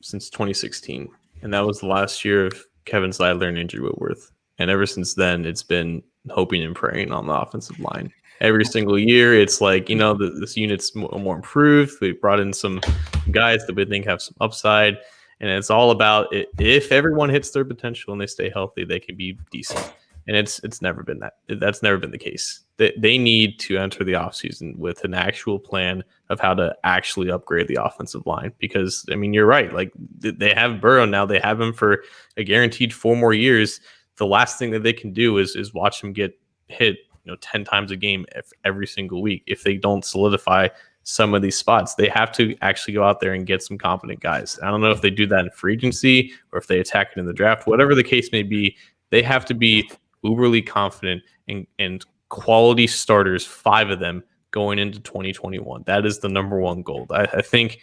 since 2016, and that was the last year of Kevin Seidler and Andrew Whitworth. And ever since then, it's been hoping and praying on the offensive line. Every single year, it's like, this unit's more improved. We brought in some guys that we think have some upside. And it's all about if everyone hits their potential and they stay healthy, they can be decent. And it's never been that. That's never been the case. They need to enter the offseason with an actual plan of how to actually upgrade the offensive line. Because, you're right. Like, they have Burrow now. They have him for a guaranteed 4 more years. The last thing that they can do is watch him get hit 10 times a game every single week. If they don't solidify some of these spots, they have to actually go out there and get some confident guys. I don't know if they do that in free agency or if they attack it in the draft. Whatever the case may be, they have to be uberly confident and quality starters, 5 of them going into 2021. That is the number one goal. I think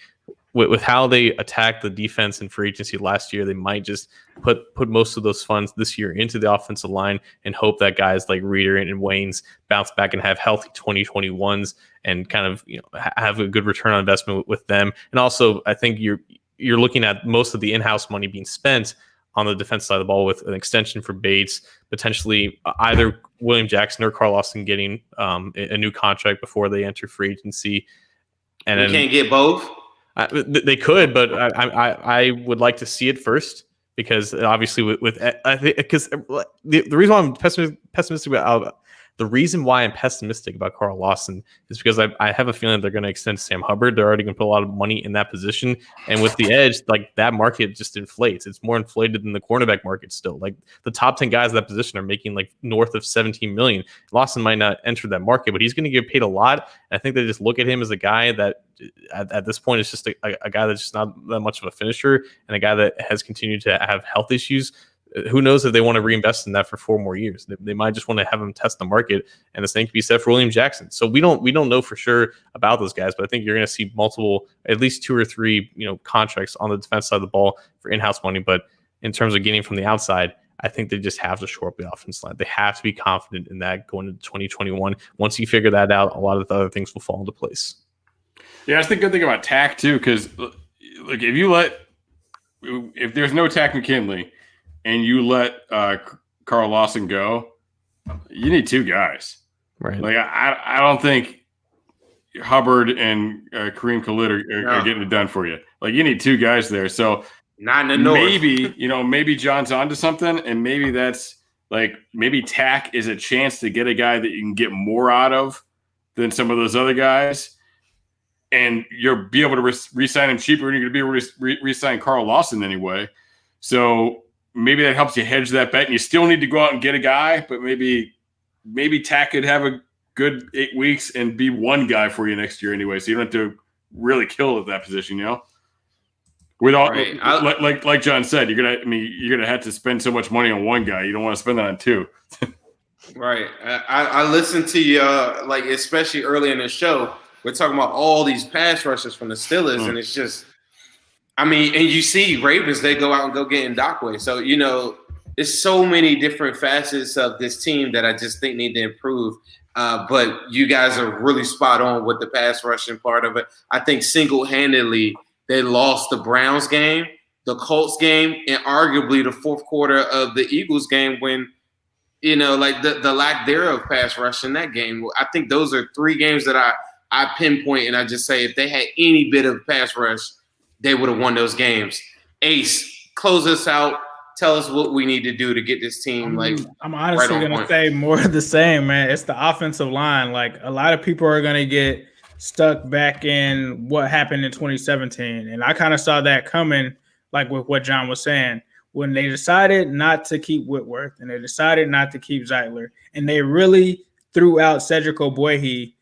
with how they attacked the defense in free agency last year, they might just put most of those funds this year into the offensive line and hope that guys like Reeder and Waynes bounce back and have healthy 2021s and kind of have a good return on investment with them. And also, I think you're looking at most of the in-house money being spent on the defense side of the ball with an extension for Bates, potentially either William Jackson or Carl Lawson getting a new contract before they enter free agency. And we can't get both. They could, but I would like to see it first, because obviously I think because the reason why I'm pessimistic about the reason why I'm pessimistic about Carl Lawson is because I have a feeling they're going to extend Sam Hubbard. They're already going to put a lot of money in that position, and with the edge, like that market just inflates. It's more inflated than the cornerback market still. Like the top 10 guys in that position are making like north of 17 million. Lawson might not enter that market, but he's going to get paid a lot. And I think they just look at him as a guy that at this point is just a guy that's just not that much of a finisher, and a guy that has continued to have health issues. Who knows if they want to reinvest in that for 4 more years? They might just want to have him test the market, and the same could be said for William Jackson. So we don't know for sure about those guys, but I think you're going to see multiple, at least 2 or 3, contracts on the defense side of the ball for in-house money. But in terms of getting from the outside, I think they just have to shore up the offense line. They have to be confident in that going into 2021. Once you figure that out, a lot of the other things will fall into place. Yeah, that's the good thing about Tack too, because like if there's no Tack McKinley and you let Carl Lawson go, you need 2 guys. Right. Like I don't think Hubbard and Kareem Khalid are getting it done for you. Like you need 2 guys there. So not in the north. Maybe John's onto something, and maybe that's like maybe Tack is a chance to get a guy that you can get more out of than some of those other guys. And you'll be able to re-sign him cheaper, and you're going to be able to re-sign Carl Lawson anyway. So maybe that helps you hedge that bet. And you still need to go out and get a guy, but maybe Tack could have a good 8 weeks and be one guy for you next year anyway. So you don't have to really kill at that position, With all right. like John said, you're gonna have to spend so much money on one guy. You don't want to spend that on 2. Right. I listened to you especially early in the show. We're talking about all these pass rushers from the Steelers, and it's just, and you see Ravens, they go out and go get Ndakwe. So, it's so many different facets of this team that I just think need to improve. But you guys are really spot on with the pass rushing part of it. I think single-handedly they lost the Browns game, the Colts game, and arguably the fourth quarter of the Eagles game when, the lack thereof pass rush in that game. I think those are 3 games that I pinpoint, and I just say if they had any bit of pass rush, they would have won those games. Ace, close us out. Tell us what we need to do to get this team I'm honestly going to say more of the same, man. It's the offensive line. Like a lot of people are going to get stuck back in what happened in 2017, and I kind of saw that coming, like with what John was saying. When they decided not to keep Whitworth and they decided not to keep Zeitler, and they really threw out Cedric Ogbuehi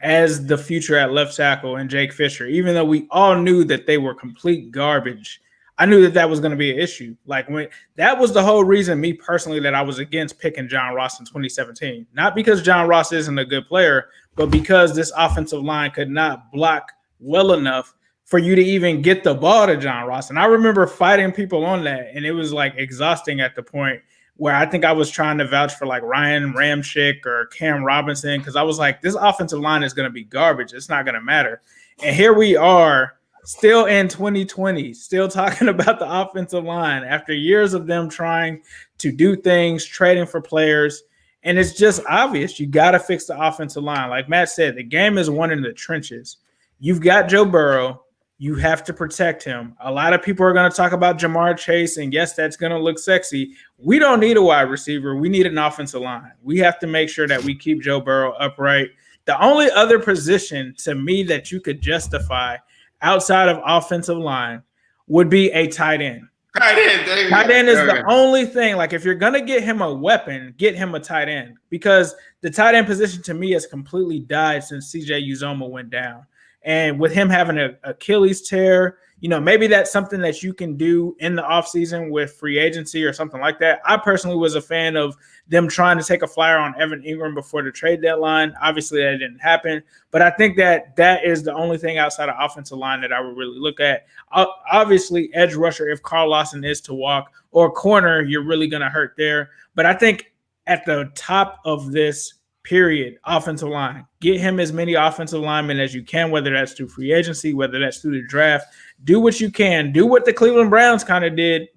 as the future at left tackle and Jake Fisher, even though we all knew that they were complete garbage. I knew that was going to be an issue. That was the whole reason, me personally, that I was against picking John Ross in 2017. Not because John Ross isn't a good player, but because this offensive line could not block well enough for you to even get the ball to John Ross. And I remember fighting people on that, and it was exhausting at the point where I think I was trying to vouch for Ryan Ramczyk or Cam Robinson, because I was like, this offensive line is going to be garbage. It's not going to matter. And here we are still in 2020, still talking about the offensive line after years of them trying to do things, trading for players. And it's just obvious. You got to fix the offensive line. Like Matt said, the game is won in the trenches. You've got Joe Burrow. You have to protect him. A lot of people are going to talk about Jamar Chase, and yes, that's going to look sexy. We don't need a wide receiver. We need an offensive line. We have to make sure that we keep Joe Burrow upright. The only other position to me that you could justify outside of offensive line would be a tight end. Tight end is the only thing. If you're going to get him a weapon, get him a tight end, because the tight end position to me has completely died since CJ Uzomah went down. And with him having an Achilles tear, maybe that's something that you can do in the offseason with free agency or something like that. I personally was a fan of them trying to take a flyer on Evan Ingram before the trade deadline. Obviously, that didn't happen. But I think that is the only thing outside of offensive line that I would really look at. Obviously, edge rusher, if Carl Lawson is to walk, or corner, you're really going to hurt there. But I think at the top of this period, offensive line. Get him as many offensive linemen as you can, whether that's through free agency, whether that's through the draft. Do what you can. Do what the Cleveland Browns kind of did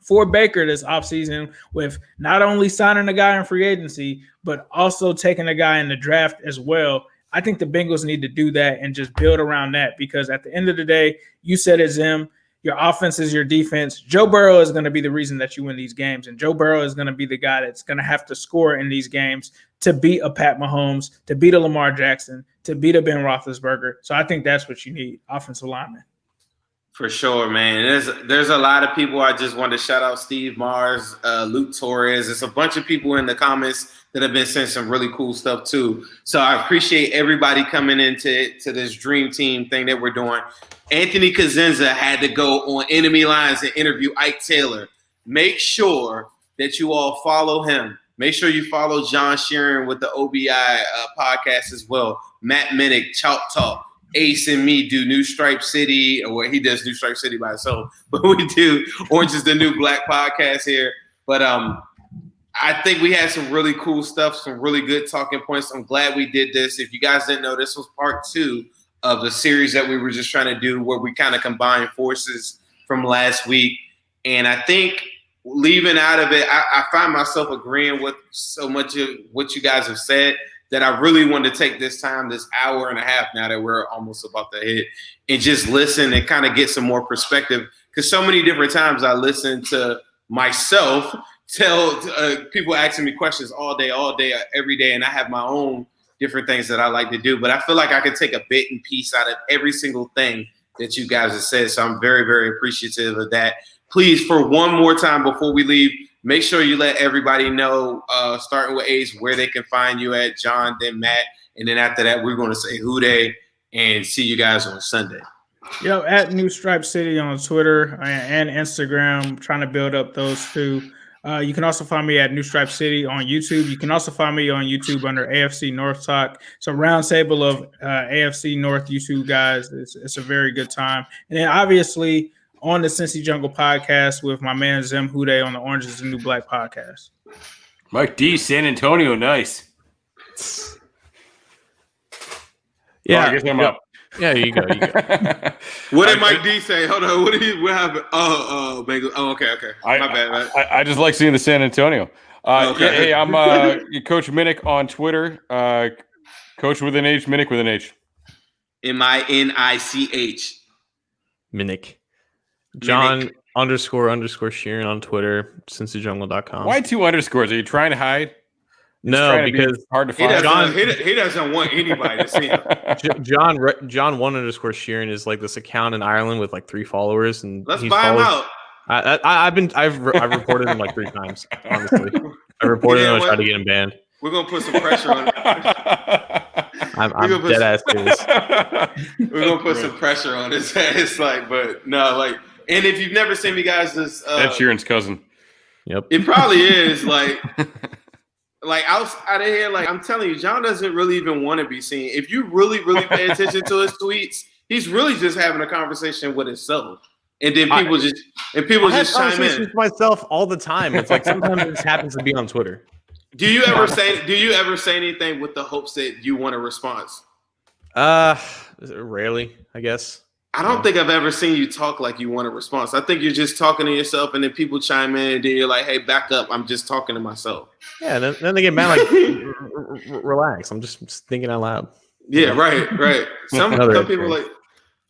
for Baker this offseason with not only signing a guy in free agency, but also taking a guy in the draft as well. I think the Bengals need to do that and just build around that, because at the end of the day, you said it, Zim, your offense is your defense. Joe Burrow is going to be the reason that you win these games, and Joe Burrow is going to be the guy that's going to have to score in these games to beat a Pat Mahomes, to beat a Lamar Jackson, to beat a Ben Roethlisberger. So I think that's what you need, offensive linemen. For sure, man. There's a lot of people. I just want to shout out Steve Mars, Luke Torres. There's a bunch of people in the comments that have been saying some really cool stuff too. So I appreciate everybody coming into this dream team thing that we're doing. Anthony Cosenza had to go on Enemy Lines and interview Ike Taylor. Make sure that you all follow him. Make sure you follow John Sheeran with the OBI podcast as well. Matt Minnick, Chalk Talk. Ace and me do New Stripe City, or he does New Stripe City by himself, but we do Orange is the New Black podcast here. But I think we had some really cool stuff, some really good talking points. I'm glad we did this. If you guys didn't know, this was part 2 of the series that we were just trying to do, where we kind of combined forces from last week. And I think leaving out of it, I find myself agreeing with so much of what you guys have said, that I really wanted to take this time, this hour and a half now that we're almost about to hit, and just listen and kind of get some more perspective. Because so many different times I listen to myself tell people asking me questions all day, every day, and I have my own different things that I like to do. But I feel like I can take a bit and piece out of every single thing that you guys have said. So I'm very, very appreciative of that. Please, for one more time before we leave, make sure you let everybody know, starting with Ace, where they can find you at, John, then Matt. And then after that, we're going to say who they, and see you guys on Sunday. At New Stripe City on Twitter and Instagram, trying to build up those two. You can also find me at New Stripe City on YouTube. You can also find me on YouTube under AFC North Talk. It's a round table of AFC North YouTube guys. It's a very good time. And then obviously on the Cincy Jungle podcast with my man Zim Hude on the Orange is the New Black podcast. Mike D, San Antonio, nice. Yeah, I guess I'm up. Yeah, you go. What did Mike D say? Hold on. What happened? Bengals. Oh, okay. My bad, man. I just like seeing the San Antonio. Okay. Yeah, hey, I'm Coach Minnick on Twitter. Coach with an H, Minnick with an H. MINICH. Minnick. John __ Sheeran on Twitter, cincyjungle.com. Why 2 underscores? Are you trying to hide? No, because hard to find. He doesn't want anybody to see him. John __ Sheeran is like this account in Ireland with like 3 followers, and let's buy him out. I've reported him like 3 times. Honestly, I reported him. I tried to get him banned. We're gonna put some pressure on it. I'm dead ass serious. We're gonna put some pressure on his head. It's like, but no, like, and if you've never seen me, guys, this Ed Sheeran's cousin. Yep, it probably is like. Like outside of here, like I'm telling you, John doesn't really even want to be seen. If you really, really pay attention to his tweets, he's really just having a conversation with himself, and then people just chime in. With myself all the time. It's like sometimes it just happens to be on Twitter. Do you ever say anything with the hopes that you want a response? Rarely, I guess. I don't think I've ever seen you talk like you want a response. I think you're just talking to yourself, and then people chime in, and then you're like, "Hey, back up! I'm just talking to myself." Yeah, then they get mad. Like, relax. I'm just thinking out loud. Yeah, right. Some people like.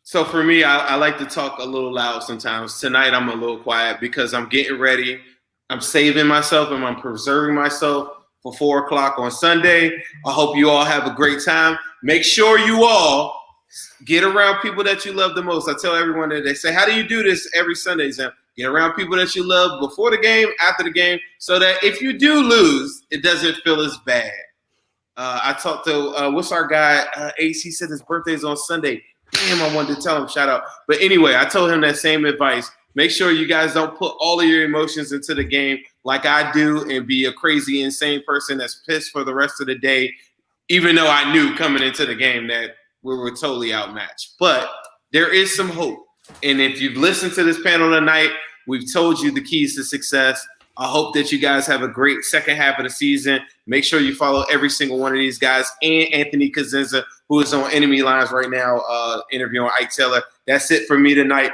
So for me, I like to talk a little loud sometimes. Tonight, I'm a little quiet because I'm getting ready. I'm saving myself and I'm preserving myself for 4:00 on Sunday. I hope you all have a great time. Make sure you all get around people that you love the most. I tell everyone that they say, how do you do this every Sunday, Zim? Get around people that you love before the game, after the game, so that if you do lose, it doesn't feel as bad. I talked to, what's our guy, Ace, he said his birthday's on Sunday. Damn, I wanted to tell him, shout out. But anyway, I told him that same advice. Make sure you guys don't put all of your emotions into the game like I do and be a crazy, insane person that's pissed for the rest of the day, even though I knew coming into the game that we were totally outmatched. But there is some hope. And if you've listened to this panel tonight, we've told you the keys to success. I hope that you guys have a great second half of the season. Make sure you follow every single one of these guys and Anthony Cosenza, who is on Enemy Lines right now, interviewing Ike Taylor. That's it for me tonight.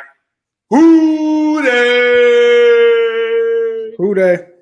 Hoo-day! Who they?